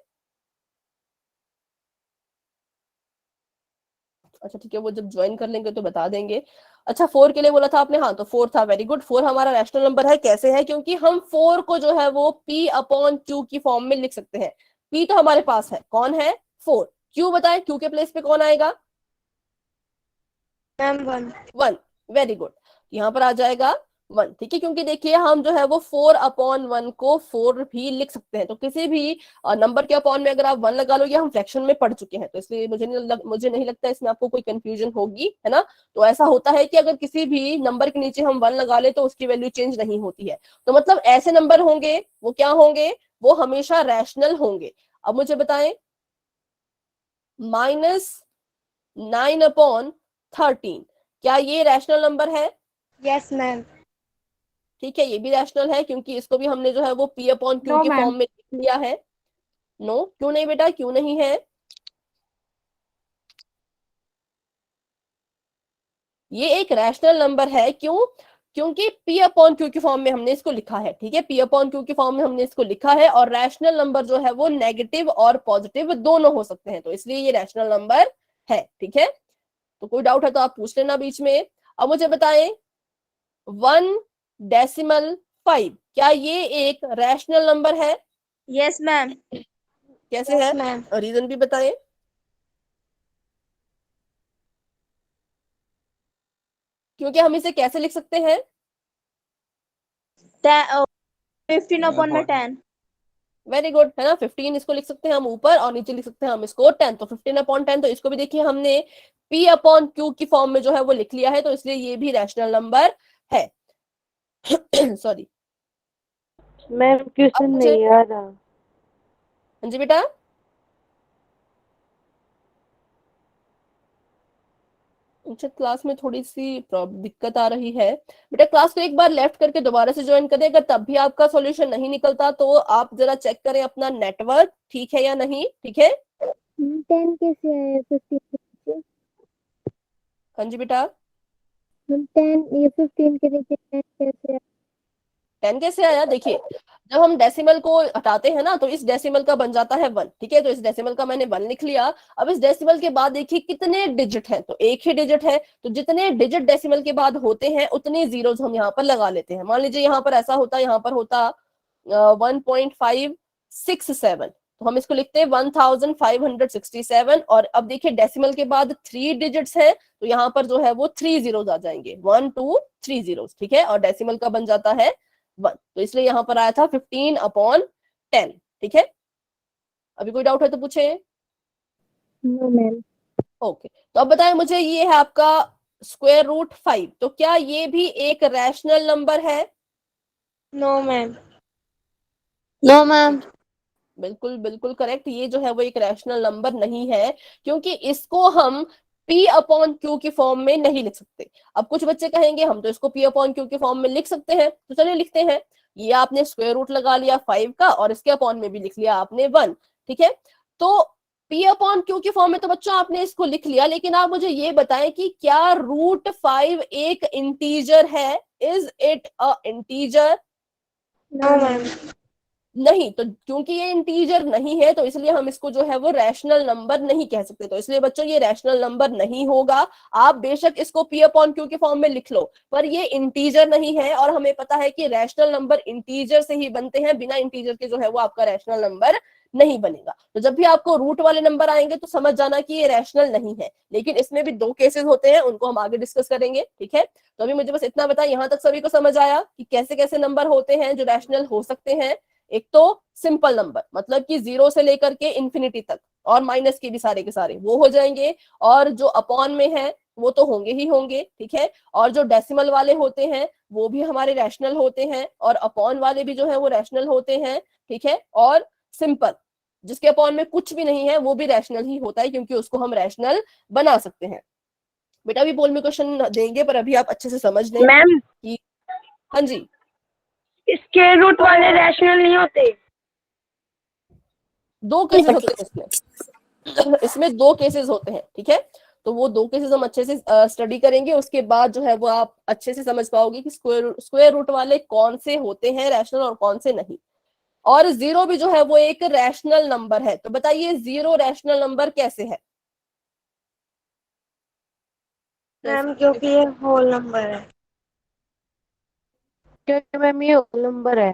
अच्छा ठीक है, वो जब ज्वाइन कर लेंगे तो बता देंगे। अच्छा, 4 के लिए बोला था आपने, हाँ तो 4 था, वेरी गुड। 4 हमारा रैशनल नंबर है। कैसे है? क्योंकि हम 4 को जो है वो P/Q की फॉर्म में लिख सकते हैं। P तो हमारे पास है, कौन है? 4। Q बताए, Q के प्लेस पे कौन आएगा? मैम 1। 1। Very good. यहाँ पर आ जाएगा 1, ठीक है, क्योंकि देखिए हम जो है वो 4/1 को 4 भी लिख सकते हैं, तो किसी भी नंबर के अपॉन में अगर आप 1 लगा लो, ये हम फ्रैक्शन में पढ़ चुके हैं, तो इसलिए मुझे नहीं लगता इसमें आपको कोई कंफ्यूजन होगी, है ना। तो ऐसा होता है कि अगर किसी भी नंबर के नीचे हम 1 लगा ले तो उसकी वैल्यू चेंज नहीं होती है, तो मतलब ऐसे नंबर होंगे वो क्या होंगे, वो हमेशा रैशनल होंगे। अब मुझे बताएं, -9/13, क्या ये रैशनल नंबर है? Yes ma'am. ठीक है, ये भी रैशनल है, क्योंकि इसको भी हमने जो है वो P/Q नो के मैम। फॉर्म में लिख लिया है। नो, क्यों नहीं बेटा, क्यों नहीं है? ये एक रैशनल नंबर है, क्यों? क्योंकि P/Q के फॉर्म में हमने इसको लिखा है, ठीक है, P/Q के फॉर्म में हमने इसको लिखा है, और रैशनल नंबर जो है वो नेगेटिव और पॉजिटिव दोनों हो सकते हैं, तो इसलिए ये रैशनल नंबर है, ठीक है। तो कोई डाउट है तो आप पूछ लेना बीच में। अब मुझे बताएं, 1/5, क्या ये एक रैशनल नंबर है? Yes ma'am. कैसे है, मैम। रीजन भी बताएं। क्योंकि हम इसे कैसे लिख सकते हैं? 15/10। वेरी गुड, है ना, 15 इसको लिख सकते हैं हम ऊपर, और नीचे लिख सकते हैं हम इसको 10, तो 15/10, तो इसको भी देखिए हमने P/Q की फॉर्म में जो है वो लिख लिया है, तो इसलिए ये भी रैशनल नंबर है। सॉरी। मैम अब क्वेश्चन मुझे, नहीं आ रहा। हाँ जी बेटा, अच्छा क्लास में थोड़ी सी दिक्कत आ रही है बेटा, क्लास को एक बार लेफ्ट करके दोबारा से ज्वाइन करें, अगर तब भी आपका सॉल्यूशन नहीं निकलता तो आप जरा चेक करें अपना नेटवर्क ठीक है या नहीं, ठीक है। 10 कैसे आया 15? हाँ जी बेटा, 10 ये 15 के नीचे 10 कैसे आया? 10 कैसे आया? देखिए, जब हम डेसिमल को हटाते हैं ना, तो इस डेसिमल का बन जाता है 1, ठीक है, तो इस डेसिमल का मैंने 1 लिख लिया। अब इस डेसिमल के बाद देखिए कितने डिजिट हैं, तो एक ही डिजिट है, तो जितने डिजिट डेसिमल के बाद होते हैं उतने जीरोस हम यहाँ पर लगा लेते हैं। मान लीजिए यहाँ पर ऐसा होता, यहाँ पर होता 1.567, तो हम इसको लिखते हैं 1567, और अब देखिए डेसिमल के बाद 3 डिजिट्स हैं, तो यहाँ पर जो है वो 3 जीरोस आ जाएंगे, 1 2 3 जीरोस, ठीक है, और डेसिमल का बन जाता है 1, तो इसलिए यहाँ पर आया था 15/10, ठीक है। अभी कोई डाउट है तो पूछे। No ma'am. ओके, तो अब बताएं मुझे, ये है आपका √5, तो क्या ये भी एक रैशनल नंबर है? No ma'am. No ma'am. बिल्कुल बिल्कुल करेक्ट, ये जो है वो एक रैशनल नंबर नहीं है, क्योंकि इसको हम P/Q की फॉर्म में नहीं लिख सकते। अब कुछ बच्चे कहेंगे हम तो इसको P/Q की फॉर्म में लिख सकते हैं, तो चलिए लिखते हैं। ये आपने स्क्वायर रूट लगा लिया 5 का, और इसके अपॉन में भी लिख लिया आपने 1, ठीक है। तो P/Q की फॉर्म में तो बच्चों आपने इसको लिख लिया, लेकिन आप मुझे ये बताएं कि क्या √5 एक इंटीजर है? Is it a integer? No ma'am. नहीं, तो क्योंकि ये इंटीजर नहीं है, तो इसलिए हम इसको जो है वो रैशनल नंबर नहीं कह सकते, तो इसलिए बच्चों ये रैशनल नंबर नहीं होगा। आप बेशक इसको P/Q के फॉर्म में लिख लो, पर ये इंटीजर नहीं है, और हमें पता है कि रैशनल नंबर इंटीजर से ही बनते हैं, बिना इंटीजर के जो है वो आपका रैशनल नंबर नहीं बनेगा। तो जब भी आपको रूट वाले नंबर आएंगे तो समझ जाना कि ये रैशनल नहीं है, लेकिन इसमें भी 2 केसेस होते हैं, उनको हम आगे डिस्कस करेंगे, ठीक है। तो अभी मुझे बस इतना बताया, यहाँ तक सभी को समझ आया कि कैसे कैसे नंबर होते हैं जो रैशनल हो सकते हैं। एक तो सिंपल नंबर, मतलब कि 0 से लेकर के इंफिनिटी तक, और माइनस के भी सारे के सारे वो हो जाएंगे, और जो अपॉन में है वो तो होंगे ही होंगे, ठीक है। और जो डेसिमल वाले होते हैं वो भी हमारे रैशनल होते हैं, और अपॉन वाले भी जो है वो रैशनल होते हैं, ठीक है। और सिंपल, जिसके अपॉन में कुछ भी नहीं है, वो भी रैशनल ही होता है, क्योंकि उसको हम रैशनल बना सकते हैं। बेटा भी बोल में क्वेश्चन देंगे, पर अभी आप अच्छे से समझ लें मैम कि, हाँ जी, स्क्वायर रूट वाले रैशनल नहीं होते। 2 केसेस होते हैं इसमें। इसमें 2 केसेस होते हैं, ठीक है। तो वो 2 केसेस हम अच्छे से स्टडी करेंगे, उसके बाद जो है वो आप अच्छे से समझ पाओगे कि स्क्वायर रूट वाले कौन से होते हैं रैशनल और कौन से नहीं। और 0 भी जो है वो एक रैशनल नंबर है, तो बताइए 0 रैशनल नंबर कैसे है? मैम क्योंकि ये होल नंबर है। क्योंकि मैम ये होल नंबर है।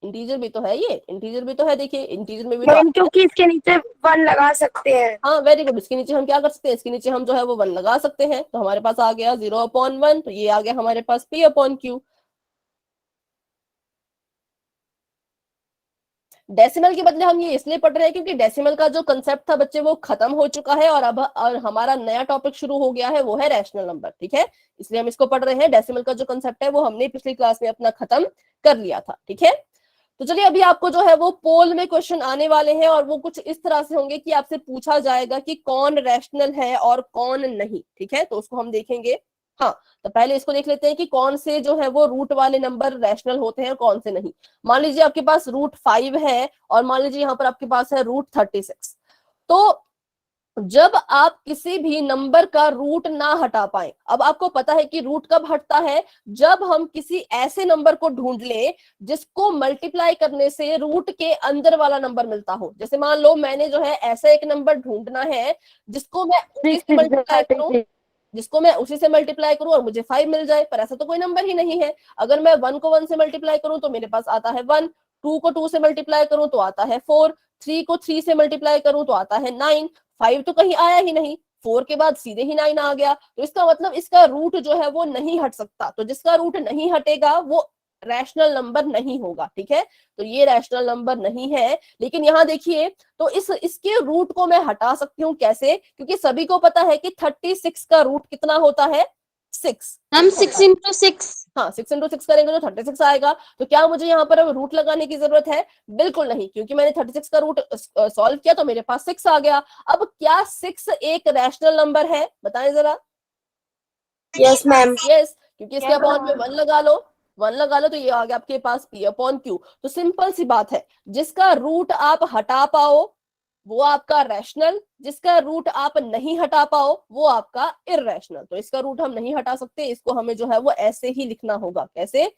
इंटीजर भी तो है, ये इंटीजर भी तो है, देखिए इंटीजर में भी तो मैम क्योंकि इसके नीचे 1 लगा सकते हैं। हाँ वेरी गुड। इसके नीचे हम क्या कर सकते हैं, इसके नीचे हम जो है वो 1 लगा सकते हैं, तो हमारे पास आ गया 0/1, तो ये आ गया हमारे पास P/Q। डेसिमल के बदले हम ये इसलिए पढ़ रहे हैं क्योंकि डेसिमल का जो कंसेप्ट था बच्चे वो खत्म हो चुका है, और अब और हमारा नया टॉपिक शुरू हो गया है, वो है रैशनल नंबर। ठीक है, इसलिए हम इसको पढ़ रहे हैं। डेसिमल का जो कंसेप्ट है वो हमने पिछली क्लास में अपना खत्म कर लिया था। ठीक है, तो चलिए अभी आपको जो है वो पोल में क्वेश्चन आने वाले हैं, और वो कुछ इस तरह से होंगे कि आपसे पूछा जाएगा कि कौन रैशनल है और कौन नहीं। ठीक है, तो उसको हम देखेंगे। हाँ, तो पहले इसको देख लेते हैं कि कौन से जो है वो रूट वाले नंबर रैशनल होते हैं और कौन से नहीं। मान लीजिए आपके पास √5 है, और मान लीजिए यहाँ पर आपके पास है √36। तो जब आप किसी भी नंबर का रूट ना हटा पाए, अब आपको पता है कि रूट कब हटता है, जब हम किसी ऐसे नंबर को ढूंढ ले जिसको मल्टीप्लाई करने से रूट के अंदर वाला नंबर मिलता हो। जैसे मान लो मैंने जो है ऐसा एक नंबर ढूंढना है जिसको मैं उसी से मल्टीप्लाई करूं और मुझे 5 मिल जाए, पर ऐसा तो कोई नंबर ही नहीं है। अगर मैं 1 को 1 से मल्टीप्लाई करूं तो मेरे पास आता है 1, 2 को 2 से मल्टीप्लाई करूं तो आता है 4, 3 को 3 से मल्टीप्लाई करूं तो आता है 9, 5 तो कहीं आया ही नहीं, 4 के बाद सीधे ही 9 आ गया। तो इसका मतलब इसका रूट जो है वो नहीं हट सकता, तो जिसका रूट नहीं हटेगा वो रैशनल नंबर नहीं होगा। ठीक है, तो ये रैशनल नंबर नहीं है। लेकिन यहाँ देखिए, तो इसके रूट को मैं हटा सकती हूँ कैसे, क्योंकि सभी को पता है कि 36 का रूट कितना होता है, 6। हम 6 into 6। हाँ, 6 into 6 करेंगे तो 36 आएगा। तो क्या मुझे यहाँ पर अब रूट लगाने की जरूरत है? बिल्कुल नहीं, क्योंकि मैंने 36 का रूट सॉल्व किया तो मेरे पास 6 आ गया। अब क्या 6 एक रैशनल नंबर है? बताएं जरा। Yes ma'am. यस, क्योंकि इसके अपॉन में 1 लगा लो, 1 लगा लो, तो ये आ गया आपके पास P/Q। तो सिंपल सी बात है, जिसका रूट आप हटा पाओ वो आपका रैशनल, जिसका रूट आप नहीं हटा पाओ वो आपका इररेशनल। तो इसका रूट हम नहीं हटा सकते, इसको हमें जो है वो ऐसे ही लिखना होगा। कैसे?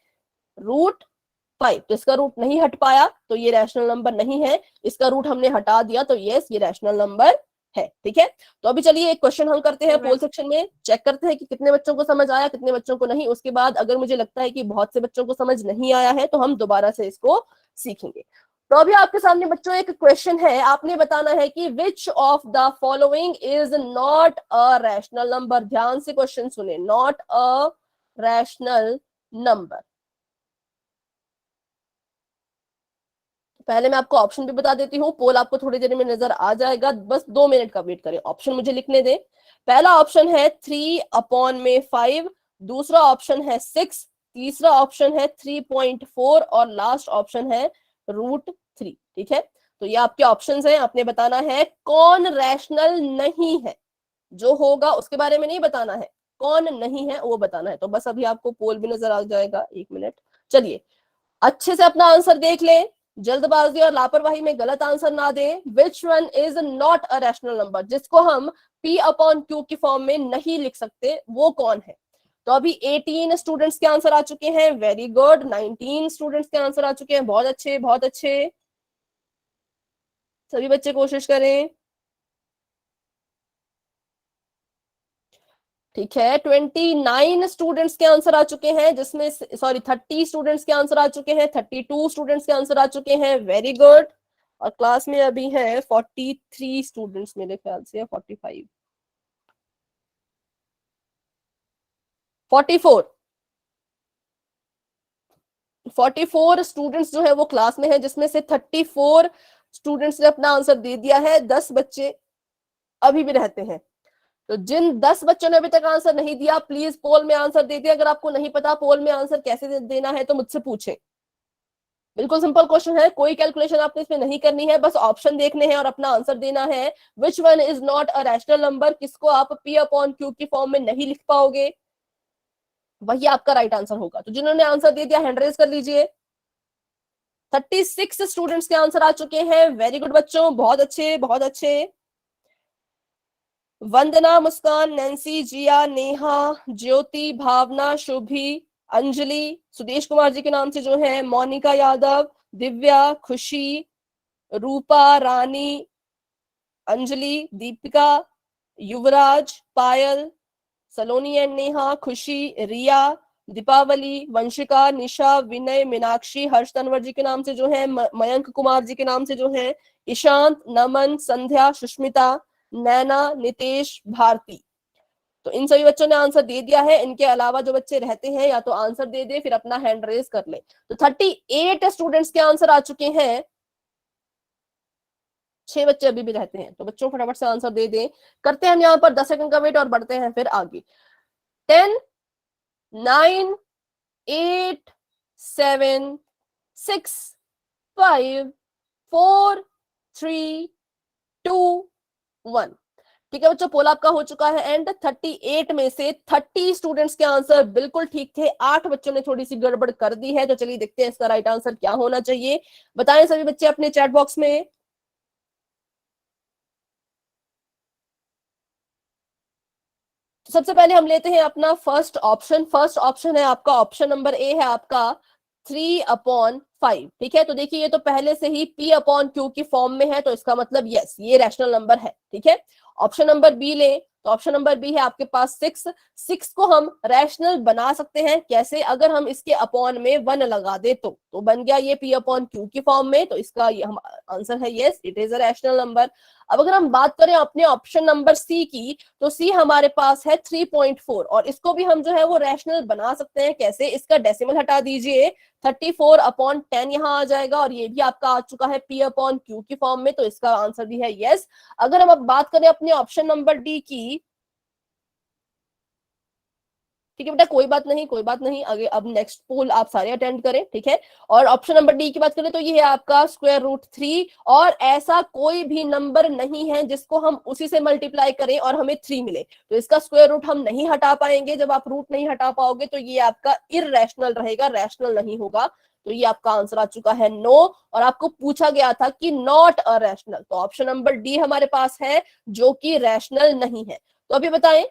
√5। तो इसका रूट नहीं हट पाया तो ये रैशनल नंबर नहीं है, इसका रूट हमने हटा दिया तो यस ये रैशनल नंबर है। ठीक है, तो अभी चलिए एक क्वेश्चन हम करते हैं पोल सेक्शन में, चेक करते हैं कि कितने बच्चों को समझ आया, कितने बच्चों को नहीं। उसके बाद अगर मुझे लगता है कि बहुत से बच्चों को समझ नहीं आया है तो हम दोबारा से इसको सीखेंगे। तो अभी आपके सामने बच्चों एक क्वेश्चन है, आपने बताना है कि which of the following is not a rational number. ध्यान से क्वेश्चन सुने, नॉट अ रैशनल नंबर। पहले मैं आपको ऑप्शन भी बता देती हूँ, पोल आपको थोड़ी देर में नजर आ जाएगा, बस 2 मिनट का वेट करें, ऑप्शन मुझे लिखने दें। पहला ऑप्शन है 3/5, दूसरा ऑप्शन है 6, तीसरा ऑप्शन है 3.4 और लास्ट ऑप्शन है √3। ठीक है, तो ये आपके ऑप्शंस हैं, आपने बताना है कौन रैशनल नहीं है। जो होगा उसके बारे में नहीं बताना है, कौन नहीं है वो बताना है। तो बस अभी आपको पोल भी नजर आ जाएगा, 1 मिनट। चलिए अच्छे से अपना आंसर देख लें, जल्दबाजी और लापरवाही में गलत आंसर ना दें। Which one is not a rational number, जिसको हम P/Q की फॉर्म में नहीं लिख सकते, वो कौन है? तो अभी 18 स्टूडेंट्स के आंसर आ चुके हैं, वेरी गुड। 19 स्टूडेंट्स के आंसर आ चुके हैं, बहुत अच्छे बहुत अच्छे। सभी बच्चे कोशिश करें। ठीक है, 29 स्टूडेंट्स के आंसर आ चुके हैं, जिसमें सॉरी 30 स्टूडेंट्स के आंसर आ चुके हैं, 32 स्टूडेंट्स के आंसर आ चुके हैं, वेरी गुड। और क्लास में अभी है 43 स्टूडेंट्स, मेरे ख्याल से 45, 44 स्टूडेंट्स जो है वो क्लास में है, जिसमें से 34 स्टूडेंट्स ने अपना आंसर दे दिया है, 10 बच्चे अभी भी रहते हैं। तो जिन 10 बच्चों ने अभी तक आंसर नहीं दिया, प्लीज पोल में आंसर दे दिया। अगर आपको नहीं पता पोल में आंसर कैसे देना है तो मुझसे पूछें, बिल्कुल सिंपल क्वेश्चन है, कोई कैलकुलेशन आपने इसमें नहीं करनी है, बस ऑप्शन देखने हैं और अपना आंसर देना है। Which one is not a rational number, किसको आप P/Q की फॉर्म में नहीं लिख पाओगे, वही आपका राइट आंसर होगा। तो जिन्होंने आंसर दे दिया हैंड रेज कर लीजिए। 36 स्टूडेंट्स के आंसर आ चुके हैं, वेरी गुड बच्चों, बहुत अच्छे बहुत अच्छे। वंदना, मुस्कान, नैन्सी, जिया, नेहा, ज्योति, भावना, शुभी, अंजलि, सुदेश कुमार जी के नाम से जो है, मोनिका यादव, दिव्या, खुशी, रूपा, रानी, अंजलि, दीपिका, युवराज, पायल, सलोनी एंड नेहा, खुशी, रिया, दीपावली, वंशिका, निशा, विनय, मीनाक्षी, हर्ष तनवर जी के नाम से जो है, मयंक कुमार जी के नाम से जो है, ईशांत, नमन, संध्या, सुष्मिता, नैना, नितेश, भारती। तो इन सभी बच्चों ने आंसर दे दिया है। इनके अलावा जो बच्चे रहते हैं या तो आंसर दे दे, फिर अपना हैंड रेज कर ले। तो 38 स्टूडेंट्स के आंसर आ चुके हैं। 6 बच्चे अभी भी रहते हैं, तो बच्चों फटाफट से आंसर दे दें। करते हैं हम यहाँ पर 10 सेकंड का वेट और बढ़ते हैं फिर आगे। 10, 9, 8, 7, 6, 5, 4, 3, 2, 1। ठीक है बच्चों, पोल आपका हो चुका है एंड 38 में से 30 स्टूडेंट्स के आंसर बिल्कुल ठीक थे। 8 बच्चों ने थोड़ी सी गड़बड़ कर दी है। तो चलिए देखते हैं इसका राइट आंसर क्या होना चाहिए। बताएं सभी बच्चे अपने चैट बॉक्स में। तो सबसे पहले हम लेते हैं अपना फर्स्ट ऑप्शन। फर्स्ट ऑप्शन है आपका, ऑप्शन नंबर ए है आपका 3/5। ठीक है, तो देखिए ये तो पहले से ही P/Q की फॉर्म में है, तो इसका मतलब यस ये रैशनल नंबर है। ठीक है, ऑप्शन नंबर बी ले, तो ऑप्शन नंबर बी है आपके पास 6 को हम रैशनल बना सकते हैं। कैसे? अगर हम इसके अपॉन में 1 लगा दे तो बन गया ये P/Q की फॉर्म में। तो इसका ये हम आंसर है yes, it is a rational number. अब अगर हम बात करें अपने ऑप्शन नंबर सी की, तो सी हमारे पास है 3.4 और इसको भी हम जो है वो रैशनल बना सकते हैं। कैसे? इसका डेसिमल हटा दीजिए, 34/10 यहाँ आ जाएगा और ये भी आपका आ चुका है P/Q की फॉर्म में। तो इसका आंसर भी है यस। अगर हम अब बात करें अपने ऑप्शन नंबर डी की, ठीक है बेटा, कोई बात नहीं कोई बात नहीं, आगे अब नेक्स्ट पोल आप सारे अटेंड करें। ठीक है, और ऑप्शन नंबर डी की बात करें तो ये है आपका √3 और ऐसा कोई भी नंबर नहीं है जिसको हम उसी से मल्टीप्लाई करें और हमें 3 मिले। तो इसका स्क्वायर रूट हम नहीं हटा पाएंगे। जब आप रूट नहीं हटा पाओगे तो ये आपका इररेशनल रहेगा, रैशनल नहीं होगा। तो ये आपका आंसर आ चुका है नो। और आपको पूछा गया था कि नॉट अ रैशनल, तो ऑप्शन नंबर डी हमारे पास है जो कि रैशनल नहीं है। तो अभी बताएं,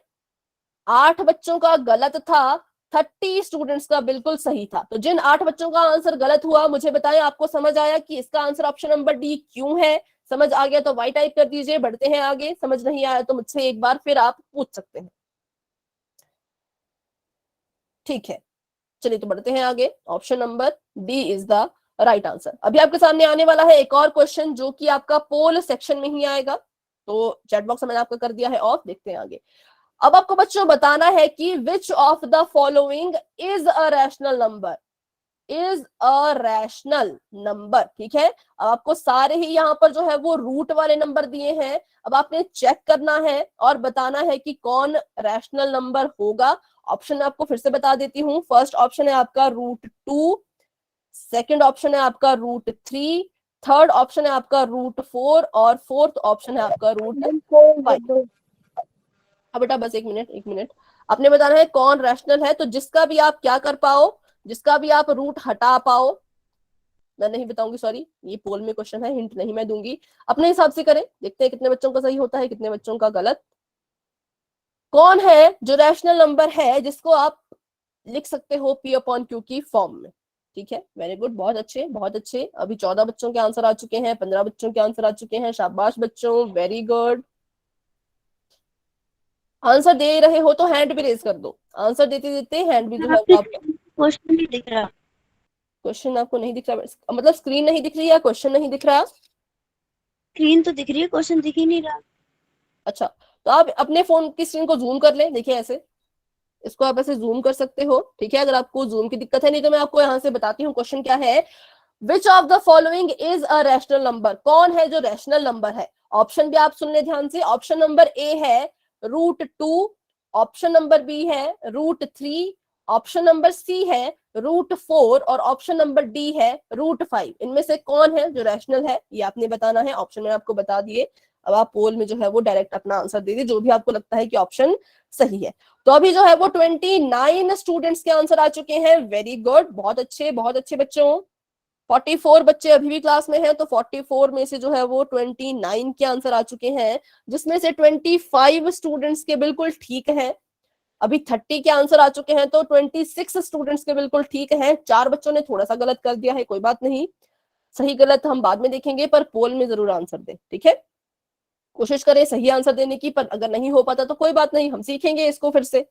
8 बच्चों का गलत था, 30 स्टूडेंट्स का बिल्कुल सही था। तो जिन 8 बच्चों का आंसर गलत हुआ, मुझे बताएं आपको समझ आया कि इसका आंसर ऑप्शन नंबर डी क्यों है? समझ आ गया तो वाई टाइप कर दीजिए। बढ़ते हैं आगे। समझ नहीं आया तो मुझसे एक बार फिर आप पूछ सकते हैं। ठीक है, चलिए तो बढ़ते हैं आगे। Option number D is the right answer. अभी आपके सामने आने वाला है एक और क्वेश्चन जो कि आपका पोल सेक्शन में ही आएगा। तो चैट बॉक्स मैंने आपका कर दिया है ऑफ। देखते हैं आगे। अब आपको बच्चों बताना है कि which of the following is a rational number, is a rational number. ठीक है, अब आपको सारे ही यहाँ पर जो है वो रूट वाले नंबर दिए हैं। अब आपने चेक करना है और बताना है कि कौन रैशनल नंबर होगा। ऑप्शन आपको फिर से बता देती हूँ। फर्स्ट ऑप्शन है आपका √2, सेकंड ऑप्शन है आपका √3, थर्ड ऑप्शन है आपका √4 और फोर्थ ऑप्शन है आपका √5। अब बेटा बस एक मिनट, आपने बताना है कौन रैशनल है। तो जिसका भी आप क्या कर पाओ, जिसका भी आप रूट हटा पाओ, मैं नहीं बताऊंगी, सॉरी ये पोल में क्वेश्चन है, हिंट नहीं मैं दूंगी, अपने हिसाब से करें। देखते हैं कितने बच्चों का सही होता है, कितने बच्चों का गलत। कौन है जो रैशनल नंबर है जिसको आप लिख सकते हो P/Q की फॉर्म में? ठीक है, वेरी गुड, बहुत अच्छे बहुत अच्छे। अभी 14 बच्चों के आंसर आ चुके हैं, 15 बच्चों के आंसर आ चुके हैं। शाबाश बच्चों, वेरी गुड। आंसर दे रहे हो तो हैंड भी रेज कर दो। आंसर देते देते हैंड भी जो है वो आपका। क्वेश्चन नहीं दिख रहा। क्वेश्चन आपको नहीं दिख रहा, मतलब स्क्रीन नहीं दिख रही या क्वेश्चन नहीं दिख रहा? स्क्रीन तो दिख रही है, क्वेश्चन दिख ही नहीं रहा। अच्छा, तो आप अपने फोन की स्क्रीन को जूम कर लें। देखिए ऐसे, इसको आप ऐसे जूम कर सकते हो। ठीक है, अगर आपको जूम की दिक्कत है, नहीं तो मैं आपको यहाँ से बताती हूँ क्वेश्चन क्या है। Which of the following is a rational number, कौन है जो रैशनल नंबर है? ऑप्शन भी आप सुन ले ध्यान से। ऑप्शन नंबर ए है √2, ऑप्शन नंबर बी है √3, ऑप्शन नंबर सी है √4 और ऑप्शन नंबर डी है √5। इनमें से कौन है जो रैशनल है, ये आपने बताना है। ऑप्शन में आपको बता दिए। अब आप पोल में जो है वो डायरेक्ट अपना आंसर दे दीजिए, जो भी आपको लगता है कि ऑप्शन सही है। तो अभी जो है वो 29 स्टूडेंट्स के आंसर आ चुके हैं। वेरी गुड, बहुत अच्छे बच्चों। 44 बच्चे अभी भी क्लास में हैं, तो 44 में से जो है वो 29 के आंसर आ चुके हैं, जिसमें से 25 स्टूडेंट्स के बिल्कुल ठीक हैं। अभी 30 के आंसर आ चुके हैं, तो 26 स्टूडेंट्स के बिल्कुल ठीक हैं। 4 बच्चों ने थोड़ा सा गलत कर दिया है, कोई बात नहीं, सही गलत हम बाद में देखेंगे, पर पोल में जरूर आंसर दें। ठीक है, कोशिश करें सही आंसर देने की, पर अगर नहीं हो पाता तो कोई बात नहीं, हम सीखेंगे इसको फिर से।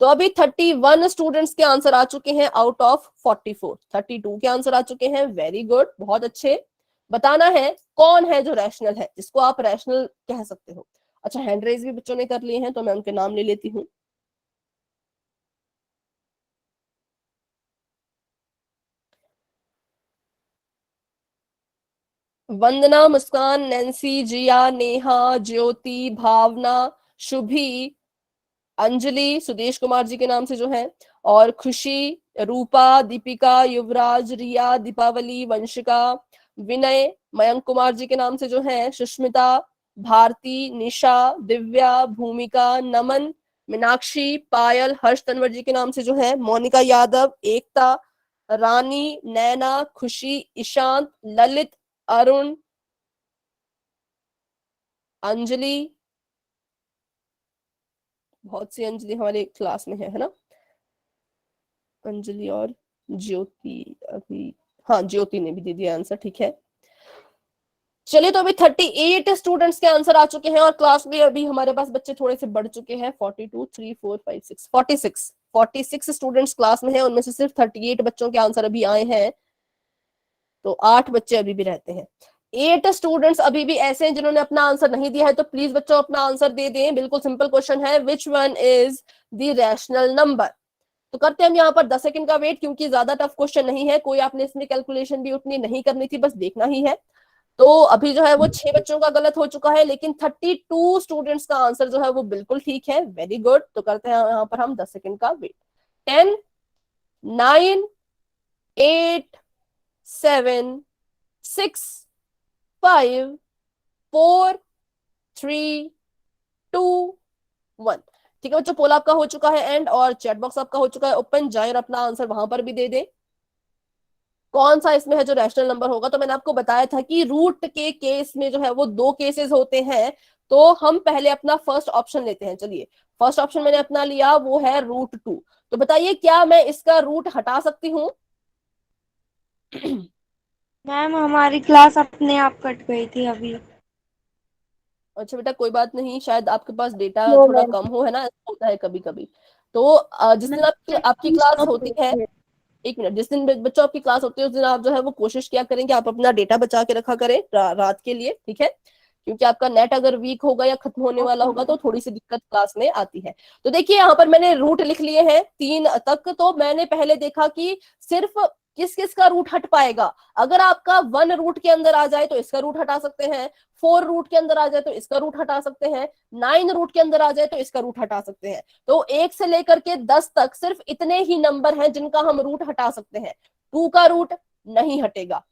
तो अभी 31 स्टूडेंट्स के आंसर आ चुके हैं आउट ऑफ 44। 32 के आंसर आ चुके हैं, वेरी गुड, बहुत अच्छे। बताना है कौन है जो रैशनल है, जिसको आप रैशनल कह सकते हो। अच्छा, हैंड रेज भी बच्चों ने कर लिए हैं, तो मैं उनके नाम ले लेती हूँ। वंदना, मुस्कान, नैन्सी, जिया, नेहा, ज्योति, भावना, शुभी, अंजलि, सुदेश कुमार जी के नाम से जो है, और खुशी, रूपा, दीपिका, युवराज, रिया, दीपावली, वंशिका, विनय, मयंक कुमार जी के नाम से जो है, सुष्मिता, भारती, निशा, दिव्या, भूमिका, नमन, मीनाक्षी, पायल, हर्ष तनवर जी के नाम से जो है, मोनिका यादव, एकता, रानी, नैना, खुशी, ईशांत, ललित, अरुण, अंजलि, बहुत सी अंजलि हमारे क्लास में है ना, अंजलि और ज्योति। अभी हाँ, ज्योति ने भी दे दिया आंसर, ठीक है। चलिए, तो अभी 38 स्टूडेंट्स के आंसर आ चुके हैं, और क्लास में अभी हमारे पास बच्चे थोड़े से बढ़ चुके हैं। 42, 3, 4, 5, 6, 46 स्टूडेंट्स क्लास में हैं, उनमें से सिर्फ 38 बच्चों के आंसर अभी आए हैं, तो 8 बच्चे अभी भी रहते हैं। 8 स्टूडेंट्स अभी भी ऐसे हैं जिन्होंने अपना आंसर नहीं दिया है, तो प्लीज बच्चों अपना आंसर दे दें। बिल्कुल सिंपल क्वेश्चन है, which one is the rational number. तो करते हैं हम यहाँ पर 10 सेकंड का वेट, क्योंकि ज्यादा टफ क्वेश्चन नहीं है, कोई आपने इसमें कैलकुलेशन भी उतनी नहीं करनी थी, बस देखना ही है। तो अभी जो है वो 6 बच्चों का गलत हो चुका है, लेकिन 32 स्टूडेंट्स का आंसर जो है वो बिल्कुल ठीक है, वेरी गुड। तो करते हैं यहाँ पर हम 10 सेकंड का वेट। 10, 9, 8, 7, 6, 5, 4, 3, 2, 1। ठीक है बच्चों, पोल आपका हो चुका है एंड, और चैट बॉक्स आपका हो चुका है ओपन। जाए और अपना आंसर वहां पर भी दे दे, कौन सा इसमें है जो रैशनल नंबर होगा। तो मैंने आपको बताया था कि रूट के केस में जो है वो 2 केसेस होते हैं, तो हम पहले अपना फर्स्ट ऑप्शन लेते हैं। चलिए, फर्स्ट ऑप्शन मैंने अपना लिया, वो है √2। तो बताइए, क्या मैं इसका रूट हटा सकती हूँ? मैम हमारी क्लास अपने आप कट गई थी अभी। अच्छा बेटा, कोई बात नहीं, शायद आपके पास डेटा नो थोड़ा मैम। कम हो, है ना, ऐसा होता है कभी कभी। तो जिस दिन आपकी क्लास होती है, एक मिनट, जिस दिन बच्चों आपकी क्लास होती है उस दिन आप जो है वो कोशिश किया करें कि आप अपना डेटा बचा के रखा करें रात के लिए, ठीक है, क्योंकि आपका नेट अगर वीक होगा या खत्म होने वाला होगा तो थोड़ी सी दिक्कत क्लास में आती है। तो देखिए, यहाँ पर मैंने रूट लिख लिए हैं 3 तक। तो मैंने पहले देखा कि सिर्फ किस किस का रूट हट पाएगा। अगर आपका 1 रूट के अंदर आ जाए तो इसका रूट हटा सकते हैं, 4 रूट के अंदर आ जाए तो इसका रूट हटा सकते हैं, 9 रूट के अंदर आ जाए तो इसका रूट हटा सकते हैं। तो 1 से लेकर के 10 तक सिर्फ इतने ही नंबर हैं जिनका हम रूट हटा सकते हैं। 2 का रूट नहीं हटेगा,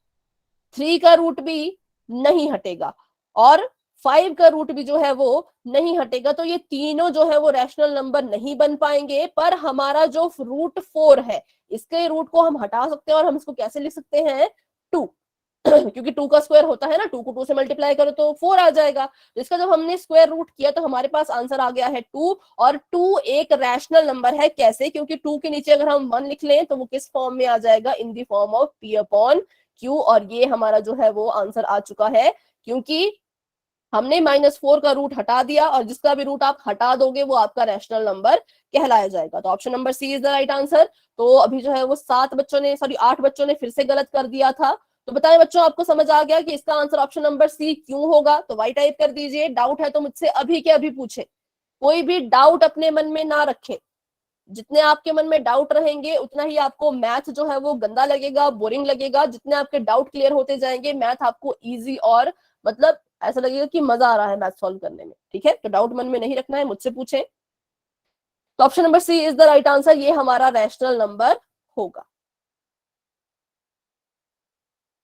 3 का रूट भी नहीं हटेगा, और 5 का रूट भी जो है वो नहीं हटेगा। तो ये तीनों जो है वो रैशनल नंबर नहीं बन पाएंगे। पर हमारा जो √4 है, इसके रूट को हम हटा सकते हैं, और हम इसको कैसे लिख सकते हैं? 2 क्योंकि 2 का स्क्वायर होता है ना, 2 को 2 से मल्टीप्लाई करो तो 4 आ जाएगा। तो इसका जब हमने स्क्वायर रूट किया तो हमारे पास आंसर आ गया है 2। और 2 एक रैशनल नंबर है। कैसे? क्योंकि 2 के नीचे अगर हम 1 लिख लें तो वो किस फॉर्म में आ जाएगा? इन द फॉर्म ऑफ P/Q। और ये हमारा जो है वो आंसर आ चुका है, क्योंकि हमने -4 का रूट हटा दिया, और जिसका भी रूट आप हटा दोगे वो आपका रैशनल नंबर कहलाया जाएगा। तो option number C is the right answer. तो अभी जो है वो 8 बच्चों ने फिर से गलत कर दिया था। तो बताएं बच्चों, आपको समझ आ गया कि इसका आंसर ऑप्शन नंबर सी क्यों होगा? तो वाई टाइप कर दीजिए। डाउट है तो मुझसे अभी के अभी पूछे, कोई भी डाउट अपने मन में ना रखें। जितने आपके मन में डाउट रहेंगे उतना ही आपको मैथ जो है वो गंदा लगेगा, बोरिंग लगेगा। जितने आपके डाउट क्लियर होते जाएंगे, मैथ आपको इजी और मतलब ऐसा लगेगा कि मजा आ रहा है मैथ सॉल्व करने में, ठीक है। तो डाउट मन में नहीं रखना है, मुझसे पूछें। तो option number C is the right answer, ये हमारा रैशनल नंबर होगा।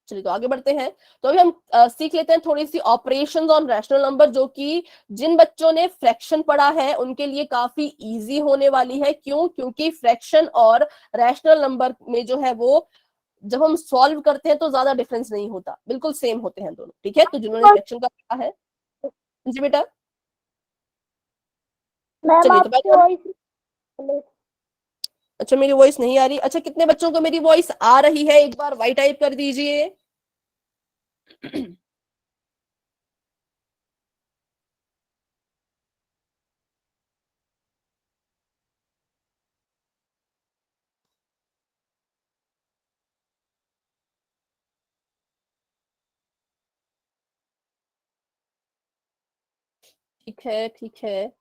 चलिए, तो आगे बढ़ते हैं। तो अभी हम सीख लेते हैं थोड़ी सी ऑपरेशंस ऑन रैशनल नंबर, जो कि जिन बच्चों ने फ्रैक्शन पढ़ा है उनके लिए काफी इजी होने वाली है। क्यों? क्योंकि फ्रैक्शन और रैशनल नंबर में जो है वो जब हम सॉल्व करते हैं तो ज्यादा डिफरेंस नहीं होता, बिल्कुल सेम होते हैं दोनों, ठीक है। तो जिन्होंने फ्रैक्शन का पढ़ा है, जी बेटा। मैम चलिए, तो आपकी पहले हम, वॉइस। अच्छा मेरी वॉइस नहीं आ रही। अच्छा, कितने बच्चों को मेरी वॉइस आ रही है? एक बार वाई टाइप कर दीजिए। ठीक है, ठीक है।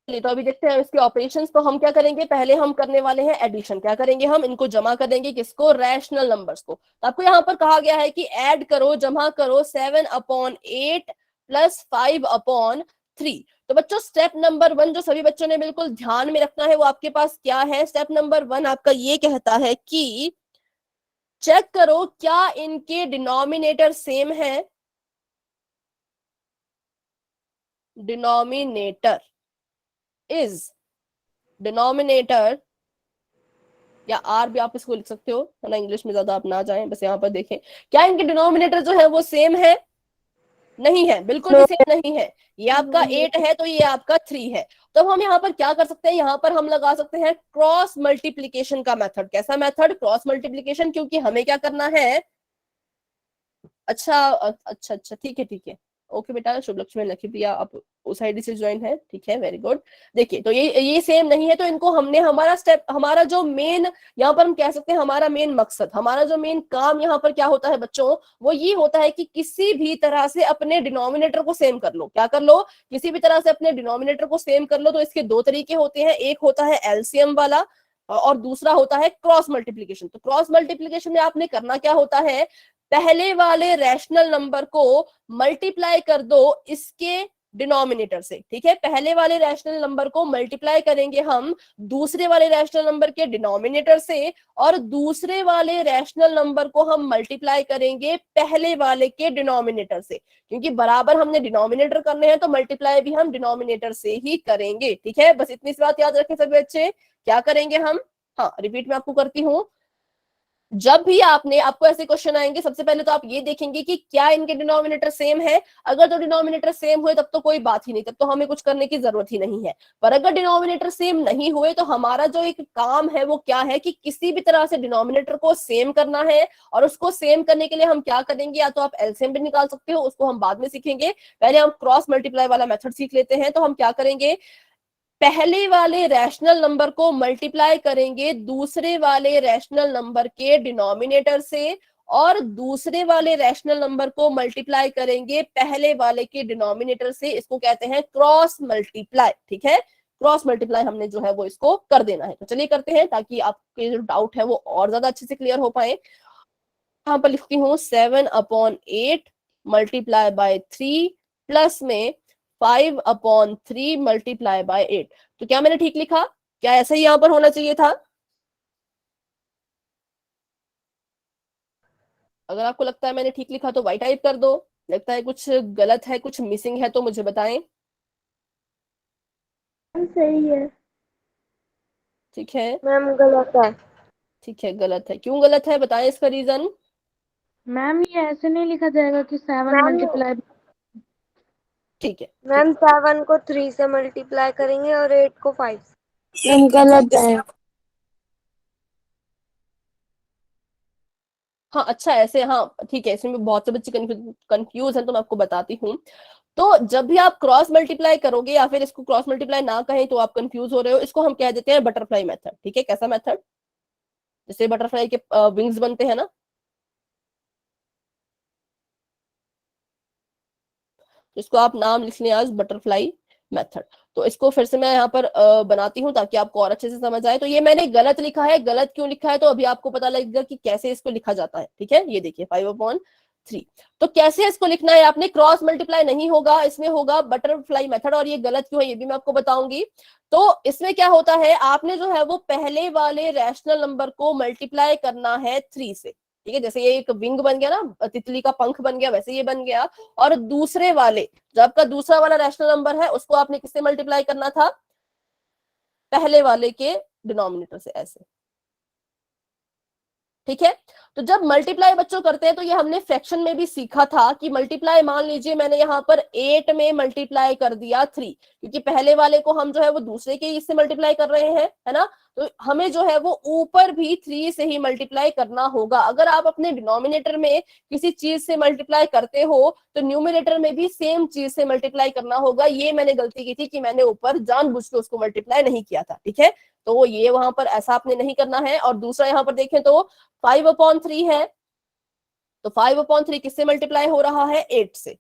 चलिए, तो अभी देखते हैं इसके ऑपरेशंस। तो हम क्या करेंगे, पहले हम करने वाले हैं एडिशन। क्या करेंगे, हम इनको जमा करेंगे, किसको, रैशनल नंबर्स को। तो आपको यहाँ पर कहा गया है कि ऐड करो, जमा करो 7/8 प्लस 5/3। तो बच्चों स्टेप नंबर 1 जो सभी बच्चों ने बिल्कुल ध्यान में रखना है वो आपके पास क्या है। स्टेप नंबर 1 आपका ये कहता है कि चेक करो क्या इनके डिनोमिनेटर सेम है। डिनोमिनेटर इज, डिनोमिनेटर या आर भी आप इसको लिख सकते हो, है ना, इंग्लिश में ज्यादा आप ना जाएं, बस यहाँ पर देखें क्या इनके डिनोमिनेटर जो है वो सेम है। नहीं है, बिल्कुल भी सेम नहीं है। ये आपका 8 है तो ये आपका 3 है। तो हम यहाँ पर क्या कर सकते हैं, यहाँ पर हम लगा सकते हैं क्रॉस मल्टीप्लीकेशन का मेथड। कैसा मेथड, क्रॉस मल्टीप्लीकेशन, क्योंकि हमें क्या करना है। अच्छा अच्छा अच्छा, ठीक है, ठीक है, ओके बेटा, शुभ लक्ष्मी लकी प्रिया आप उस आईडी से ज्वाइन है, ठीक है, वेरी गुड। देखिए, तो ये सेम नहीं है, तो इनको हमने हमारा स्टेप, हमारा जो मेन यहाँ पर हम कह सकते हैं हमारा मेन मकसद, हमारा जो मेन काम यहाँ पर क्या होता है बच्चों, वो ये होता है कि किसी भी तरह से अपने डिनोमिनेटर को सेम कर लो। क्या कर लो, किसी भी तरह से अपने डिनोमिनेटर को सेम कर लो। तो इसके दो तरीके होते हैं, एक होता है एलसीएम वाला और दूसरा होता है क्रॉस मल्टीप्लीकेशन। तो क्रॉस मल्टीप्लीकेशन में आपने करना क्या होता है, पहले वाले रैशनल नंबर को मल्टीप्लाई कर दो इसके डिनोमिनेटर से। ठीक है, पहले वाले रैशनल नंबर को मल्टीप्लाई करेंगे हम दूसरे वाले रैशनल नंबर के डिनोमिनेटर से, और दूसरे वाले रैशनल नंबर को हम मल्टीप्लाई करेंगे पहले वाले के डिनोमिनेटर से। क्योंकि बराबर हमने डिनोमिनेटर करने हैं तो मल्टीप्लाई भी हम डिनोमिनेटर से ही करेंगे। ठीक है, बस इतनी सी बात याद रखें सभी बच्चे। क्या करेंगे हम, हाँ रिपीट में आपको करती हूँ, जब भी आपको ऐसे क्वेश्चन आएंगे सबसे पहले तो आप ये देखेंगे कि क्या इनके डिनोमिनेटर सेम है। अगर तो डिनोमिनेटर सेम हुए तब तो कोई बात ही नहीं, तब तो हमें कुछ करने की जरूरत ही नहीं है। पर अगर डिनोमिनेटर सेम नहीं हुए तो हमारा जो एक काम है वो क्या है कि किसी भी तरह से डिनोमिनेटर को सेम करना है। और उसको सेम करने के लिए हम क्या करेंगे, या तो आप एलसीएम भी निकाल सकते हो, उसको हम बाद में सीखेंगे, पहले हम क्रॉस मल्टीप्लाई वाला मेथड सीख लेते हैं। तो हम क्या करेंगे, पहले वाले रैशनल नंबर को मल्टीप्लाई करेंगे दूसरे वाले रैशनल नंबर के डिनोमिनेटर से, और दूसरे वाले रैशनल नंबर को मल्टीप्लाई करेंगे पहले वाले के डिनोमिनेटर से। इसको कहते हैं क्रॉस मल्टीप्लाई। ठीक है, क्रॉस मल्टीप्लाई हमने जो है वो इसको कर देना है। तो चलिए करते हैं ताकि आपके जो डाउट है वो और ज्यादा अच्छे से क्लियर हो पाए। यहाँ पर लिखती हूँ 7/8 मल्टीप्लाई बाय 3 प्लस में 5/3 मल्टीप्लाई बाय 8। तो क्या मैंने ठीक लिखा, क्या ऐसा ही यहाँ पर होना चाहिए था। अगर आपको लगता है मैंने ठीक लिखा तो वाई टाइप कर दो, लगता है कुछ गलत है, कुछ मिसिंग है तो मुझे बताएं। सही है ठीक है, मैम गलत है। ठीक है, गलत है, क्यों गलत है बताएं इसका रीजन। मैम, ये ऐसे नहीं लिखा जाएगा कि 7 मैम मल्टीप्लाई। ठीक है, मैम 7 को 3 से मल्टीप्लाई करेंगे और 8 को 5 से। मैम गलत है। हाँ अच्छा ऐसे, हाँ ठीक है, इसमें बहुत से बच्चे कंफ्यूज हैं तो मैं आपको बताती हूँ। तो जब भी आप क्रॉस मल्टीप्लाई करोगे, या फिर इसको क्रॉस मल्टीप्लाई ना कहें तो आप कंफ्यूज हो रहे हो, इसको हम कह देते हैं बटरफ्लाई मेथड। ठीक है, कैसा मेथड, जैसे बटरफ्लाई के विंग्स बनते हैं ना, इसको आप नाम लिख लें आज बटरफ्लाई मेथड। तो इसको फिर से मैं यहाँ पर बनाती हूँ ताकि आपको और अच्छे से समझ आए। तो ये मैंने गलत लिखा है, गलत क्यों लिखा है तो अभी आपको पता लगेगा कि कैसे इसको लिखा जाता है। ठीक है, ये देखिए 5/3। तो कैसे इसको लिखना है, आपने क्रॉस मल्टीप्लाई नहीं होगा, इसमें होगा बटरफ्लाई मेथड। और ये गलत क्यों है ये भी मैं आपको बताऊंगी। तो इसमें क्या होता है, आपने जो है वो पहले वाले रैशनल नंबर को मल्टीप्लाई करना है 3 से। ठीक है, जैसे ये एक विंग बन गया ना, तितली का पंख बन गया, वैसे ये बन गया। और दूसरे वाले, जो आपका दूसरा वाला रैशनल नंबर है उसको आपने किससे मल्टीप्लाई करना था, पहले वाले के डिनोमिनेटर से, ऐसे। ठीक है, तो जब मल्टीप्लाई बच्चों करते हैं तो ये हमने फ्रैक्शन में भी सीखा था कि मल्टीप्लाई, मान लीजिए मैंने यहाँ पर 8 में मल्टीप्लाई कर दिया 3, क्योंकि पहले वाले को हम जो है वो दूसरे के इससे मल्टीप्लाई कर रहे हैं, है ना। तो हमें जो है वो ऊपर भी 3 से ही मल्टीप्लाई करना होगा। अगर आप अपने डिनोमिनेटर में किसी चीज से मल्टीप्लाई करते हो तो न्यूमिनेटर में भी सेम चीज से मल्टीप्लाई करना होगा। ये मैंने गलती की थी कि मैंने ऊपर जानबूझ के उसको मल्टीप्लाई नहीं किया था, ठीक है। तो ये वहां पर ऐसा आपने नहीं करना है। और दूसरा यहाँ पर देखें तो 5/3 है, तो 5/3 किससे मल्टीप्लाई हो रहा है? 8 से।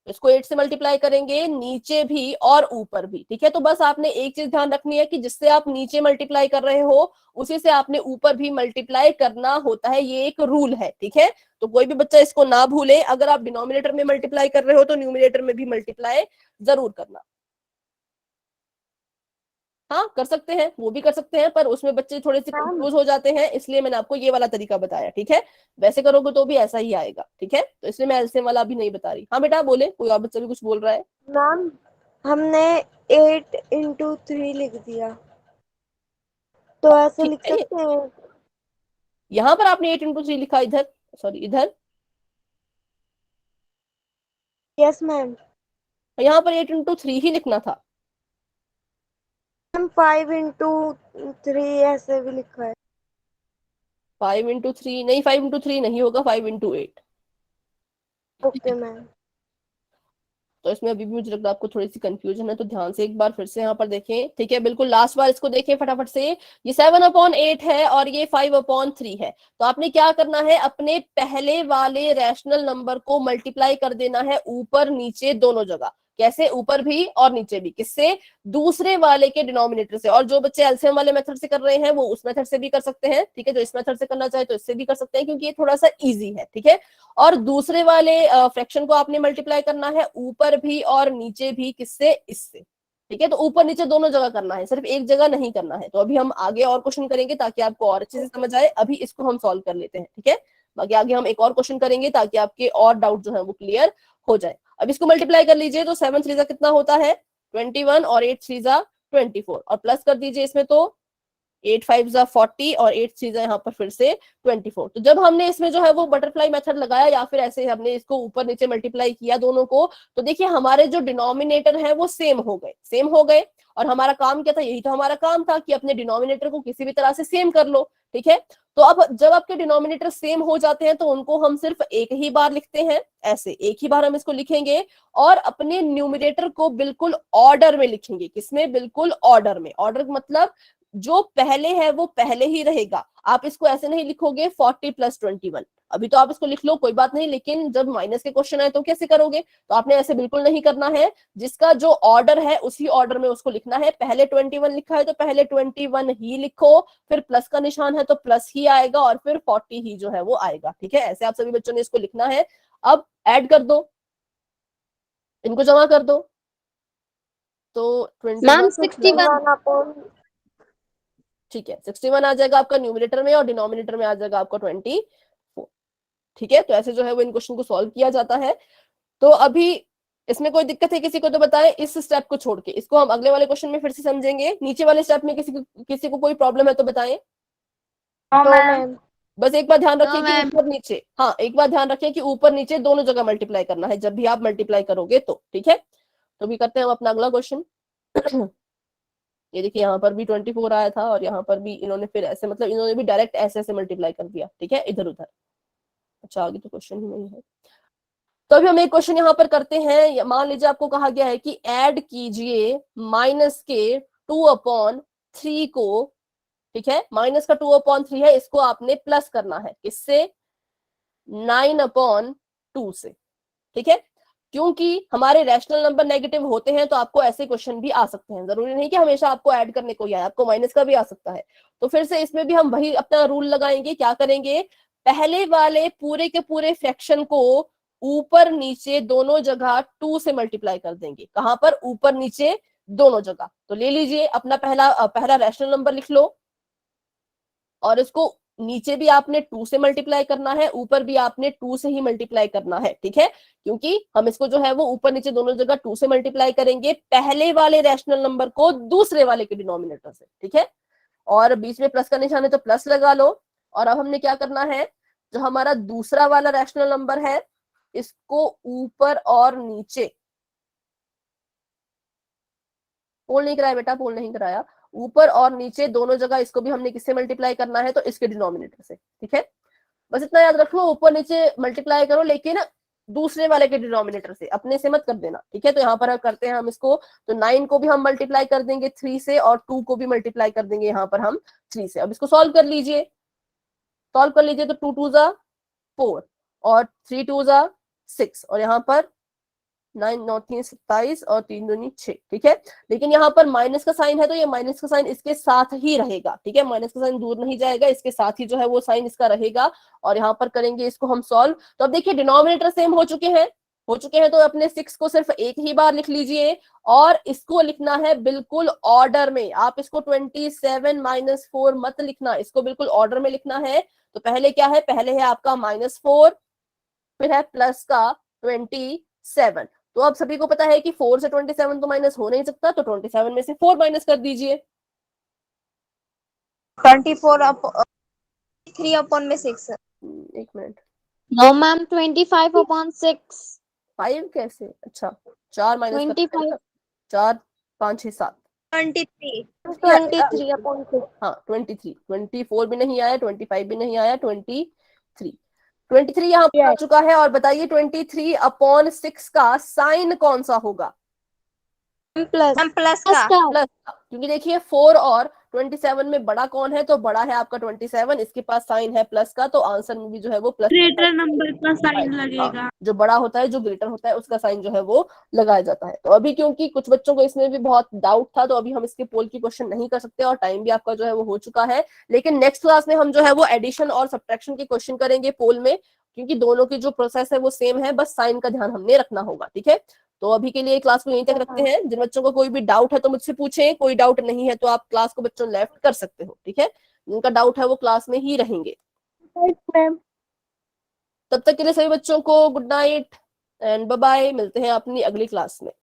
इसको 8 से मल्टीप्लाई करेंगे नीचे भी और ऊपर भी, ठीक है। तो बस आपने एक चीज ध्यान रखनी है कि जिससे आप नीचे मल्टीप्लाई कर रहे हो उसी से आपने ऊपर भी मल्टीप्लाई करना होता है, ये एक रूल है, ठीक है। तो कोई भी बच्चा इसको ना भूले, अगर आप डिनोमिनेटर में मल्टीप्लाई कर रहे हो तो न्यूमिनेटर में भी मल्टीप्लाई जरूर करना। हाँ कर सकते हैं, वो भी कर सकते हैं, पर उसमें बच्चे थोड़े से कंफ्यूज हो जाते हैं, इसलिए मैंने आपको ये वाला तरीका बताया, ठीक है। वैसे करोगे तो भी ऐसा ही आएगा, ठीक है। तो इसलिए मैं एलसीएम वाला अभी नहीं बता रही। हाँ बेटा बोले, कोई और बच्चा भी कुछ बोल रहा है? मैम हमने 8 × 3 लिख दिया, तो ऐसे लिख ठीक है, सकते हैं? यहाँ पर आपने 8 × 3 लिखा, इधर सॉरी इधर यस मैम। यहाँ पर 8 × 3 ही लिखना था। मैम 5 × 3 ऐसे भी लिखा है। 5 × 3 नहीं, 5 × 3 नहीं होगा, 5 × 8। Okay ma'am. तो इसमें अभी भी मुझे लग रहा है आपको थोड़ी सी कंफ्यूजन है, तो ध्यान से एक बार फिर से यहाँ पर देखें, ठीक है। बिल्कुल लास्ट बार इसको देखें फटाफट से। ये 7/8 है और ये 5/3 है। तो आपने क्या करना है, अपने पहले वाले रैशनल नंबर को मल्टीप्लाई कर देना है ऊपर नीचे दोनों जगह। कैसे? ऊपर भी और नीचे भी। किससे? दूसरे वाले के डिनोमिनेटर से। और जो बच्चे एलसीएम वाले मेथड से कर रहे हैं वो उस मेथड से भी कर सकते हैं, ठीक है। जो इस मेथड से करना चाहे तो इससे भी कर सकते हैं, क्योंकि ये थोड़ा सा इजी है, ठीक है। और दूसरे वाले फ्रैक्शन को आपने मल्टीप्लाई करना है ऊपर भी और नीचे भी। किससे? इससे, ठीक है। तो ऊपर नीचे दोनों जगह करना है, सिर्फ एक जगह नहीं करना है। तो अभी हम आगे और क्वेश्चन करेंगे ताकि आपको और अच्छे से समझ आए। अभी इसको हम सॉल्व कर लेते हैं, ठीक है। बाकी आगे हम एक और क्वेश्चन करेंगे ताकि आपके और डाउट जो है वो क्लियर हो जाए। अब इसको मल्टीप्लाई कर लीजिए, तो 7 3 कितना होता है? 21 और 8 3 24, और प्लस कर दीजिए इसमें, तो 8 5 40 और 8 3 यहाँ पर फिर से 24। तो जब हमने इसमें जो है वो बटरफ्लाई मेथड लगाया या फिर ऐसे हमने इसको ऊपर नीचे मल्टीप्लाई किया दोनों को, तो देखिए हमारे जो डिनोमिनेटर है वो सेम हो गए, सेम हो गए। और हमारा काम क्या था? यही तो हमारा काम था कि अपने डिनोमिनेटर को किसी भी तरह से सेम कर लो, ठीक है। तो अब जब आपके डिनोमिनेटर सेम हो जाते हैं तो उनको हम सिर्फ एक ही बार लिखते हैं, ऐसे एक ही बार हम इसको लिखेंगे। और अपने न्यूमिनेटर को बिल्कुल ऑर्डर में लिखेंगे। किसमें? बिल्कुल ऑर्डर में। ऑर्डर मतलब जो पहले है वो पहले ही रहेगा। आप इसको ऐसे नहीं लिखोगे 40 + 21। अभी तो आप इसको लिख लो, कोई बात नहीं, लेकिन जब माइनस के क्वेश्चन आए तो कैसे करोगे? तो आपने ऐसे बिल्कुल नहीं करना है। जिसका जो ऑर्डर है उसी ऑर्डर में उसको लिखना है। पहले 21 लिखा है तो पहले 21 ही लिखो, फिर प्लस का निशान है तो प्लस ही आएगा, और फिर 40 ही जो है वो आएगा, ठीक है। ऐसे आप सभी बच्चों ने इसको लिखना है। अब ऐड कर दो, इनको जमा कर दो, तो 21 61 ठीक है, 61 आ जाएगा आपका न्यूमिनेटर में, और डिनोमिनेटर में आ जाएगा आपका 24, ठीक है। तो ऐसे जो है वो इन क्वेश्चन को सॉल्व किया जाता है। तो अभी इसमें कोई दिक्कत है किसी को तो बताएं, इस स्टेप को छोड़ के। इसको हम अगले वाले क्वेश्चन में फिर से समझेंगे। नीचे वाले स्टेप में किसी को कोई प्रॉब्लम है तो बताएं। तो मैम बस एक बार ध्यान रखिए कि ऊपर नीचे, हाँ एक बार ध्यान रखिए कि ऊपर नीचे दोनों जगह मल्टीप्लाई करना है जब भी आप मल्टीप्लाई करोगे तो, ठीक है। तो भी करते हैं हम अपना अगला क्वेश्चन। ये देखिए यहाँ पर भी 24 आया था और यहाँ पर भी इन्होंने फिर ऐसे, मतलब इन्होंने भी डायरेक्ट ऐसे ऐसे मल्टीप्लाई कर दिया, ठीक है, इधर उधर। अच्छा आगे तो क्वेश्चन ही नहीं है। तो अभी हम एक क्वेश्चन यहाँ पर करते हैं। मान लीजिए आपको कहा गया है कि ऐड कीजिए -2/3 को, ठीक है। माइनस का 2/3 है, इसको आपने प्लस करना है। किससे? 9/2 से, ठीक है। क्योंकि हमारे रैशनल नंबर नेगेटिव होते हैं तो आपको ऐसे क्वेश्चन भी आ सकते हैं। जरूरी नहीं कि हमेशा आपको ऐड करने को ही आए, आपको माइनस का भी आ सकता है। तो फिर से इसमें भी हम वही अपना रूल लगाएंगे। क्या करेंगे? पहले वाले पूरे के पूरे फ्रैक्शन को ऊपर नीचे दोनों जगह 2 से मल्टीप्लाई कर देंगे। कहां पर? ऊपर नीचे दोनों जगह। तो ले लीजिए अपना पहला रैशनल नंबर लिख लो, और इसको नीचे भी आपने 2 से मल्टीप्लाई करना है, ऊपर भी आपने 2 से ही मल्टीप्लाई करना है, ठीक है। क्योंकि हम इसको जो है वो ऊपर नीचे दोनों जगह 2 से मल्टीप्लाई करेंगे, पहले वाले रैशनल नंबर को दूसरे वाले के डिनोमिनेटर से, ठीक है। और बीच में प्लस का निशान है तो प्लस लगा लो। और अब हमने क्या करना है, जो हमारा दूसरा वाला रैशनल नंबर है इसको ऊपर और नीचे, पोल नहीं कराया बेटा, पोल नहीं कराया, ऊपर और नीचे दोनों जगह इसको भी हमने किससे मल्टीप्लाई करना है, तो इसके डिनोमिनेटर से। ठीक है, बस इतना याद रख लो, ऊपर नीचे मल्टीप्लाई करो लेकिन दूसरे वाले के डिनोमिनेटर से, अपने से मत कर देना। ठीक है, तो यहाँ पर करते हैं हम इसको, तो 9 को भी हम मल्टीप्लाई कर देंगे 3 से और 2 को भी मल्टीप्लाई कर देंगे यहाँ पर हम 3 से। अब इसको सॉल्व कर लीजिए, सॉल्व कर लीजिए, तो 2 2 जा 4 और 3 2 जा 6 और यहाँ पर 9 9 3 27 और 3 दूनी 6। ठीक है, लेकिन यहाँ पर माइनस का साइन है तो ये माइनस का साइन इसके साथ ही रहेगा। ठीक है, माइनस का साइन दूर नहीं जाएगा, इसके साथ ही जो है वो साइन इसका रहेगा। और यहाँ पर करेंगे इसको हम सॉल्व, तो अब देखिए डिनोमिनेटर सेम हो चुके हैं, तो अपने 6 को सिर्फ एक ही बार लिख लीजिए और इसको लिखना है बिल्कुल ऑर्डर में। आप इसको 27 - 4 मत लिखना, इसको बिल्कुल ऑर्डर में लिखना है। तो पहले क्या है, पहले है आपका -4, फिर है प्लस का 27। तो अब सभी को पता है कि 4 से 27 तो माइनस हो नहीं सकता, तो 27 में से 4 माइनस कर दीजिए। 3/6। एक मिनट, नो मैम 25/6। 5 कैसे, अच्छा 4 माइनस 25। 4 5 6 7 23 23/6। हाँ 23, 24 भी नहीं आया, 25 भी नहीं आया, 23 यहाँ पर आ चुका है। और बताइए 23/6 का साइन कौन सा होगा? प्लस का। प्लस का, क्योंकि देखिए 4 और 27 में बड़ा कौन है, तो बड़ा है आपका 27, इसके पास साइन है प्लस का, तो आंसर में भी जो है वो प्लस ग्रेटर नंबर का साइन लगेगा। जो बड़ा होता है, जो ग्रेटर होता है, उसका साइन जो है वो लगाया जाता है। तो अभी क्योंकि कुछ बच्चों को इसमें भी बहुत डाउट था, तो अभी हम इसके पोल की क्वेश्चन नहीं कर सकते और टाइम भी आपका जो है वो हो चुका है। लेकिन नेक्स्ट क्लास में हम जो है वो एडिशन और सब्ट्रैक्शन के क्वेश्चन करेंगे पोल में, क्योंकि दोनों की जो प्रोसेस है वो सेम है, बस साइन का ध्यान हमने रखना होगा। ठीक है, तो अभी के लिए क्लास को यहीं तक रखते हैं। जिन बच्चों को कोई भी डाउट है तो मुझसे पूछें, कोई डाउट नहीं है तो आप क्लास को बच्चों लेफ्ट कर सकते हो। ठीक है, जिनका डाउट है वो क्लास में ही रहेंगे। तब तक के लिए सभी बच्चों को good night and bye bye, मिलते हैं अपनी अगली क्लास में।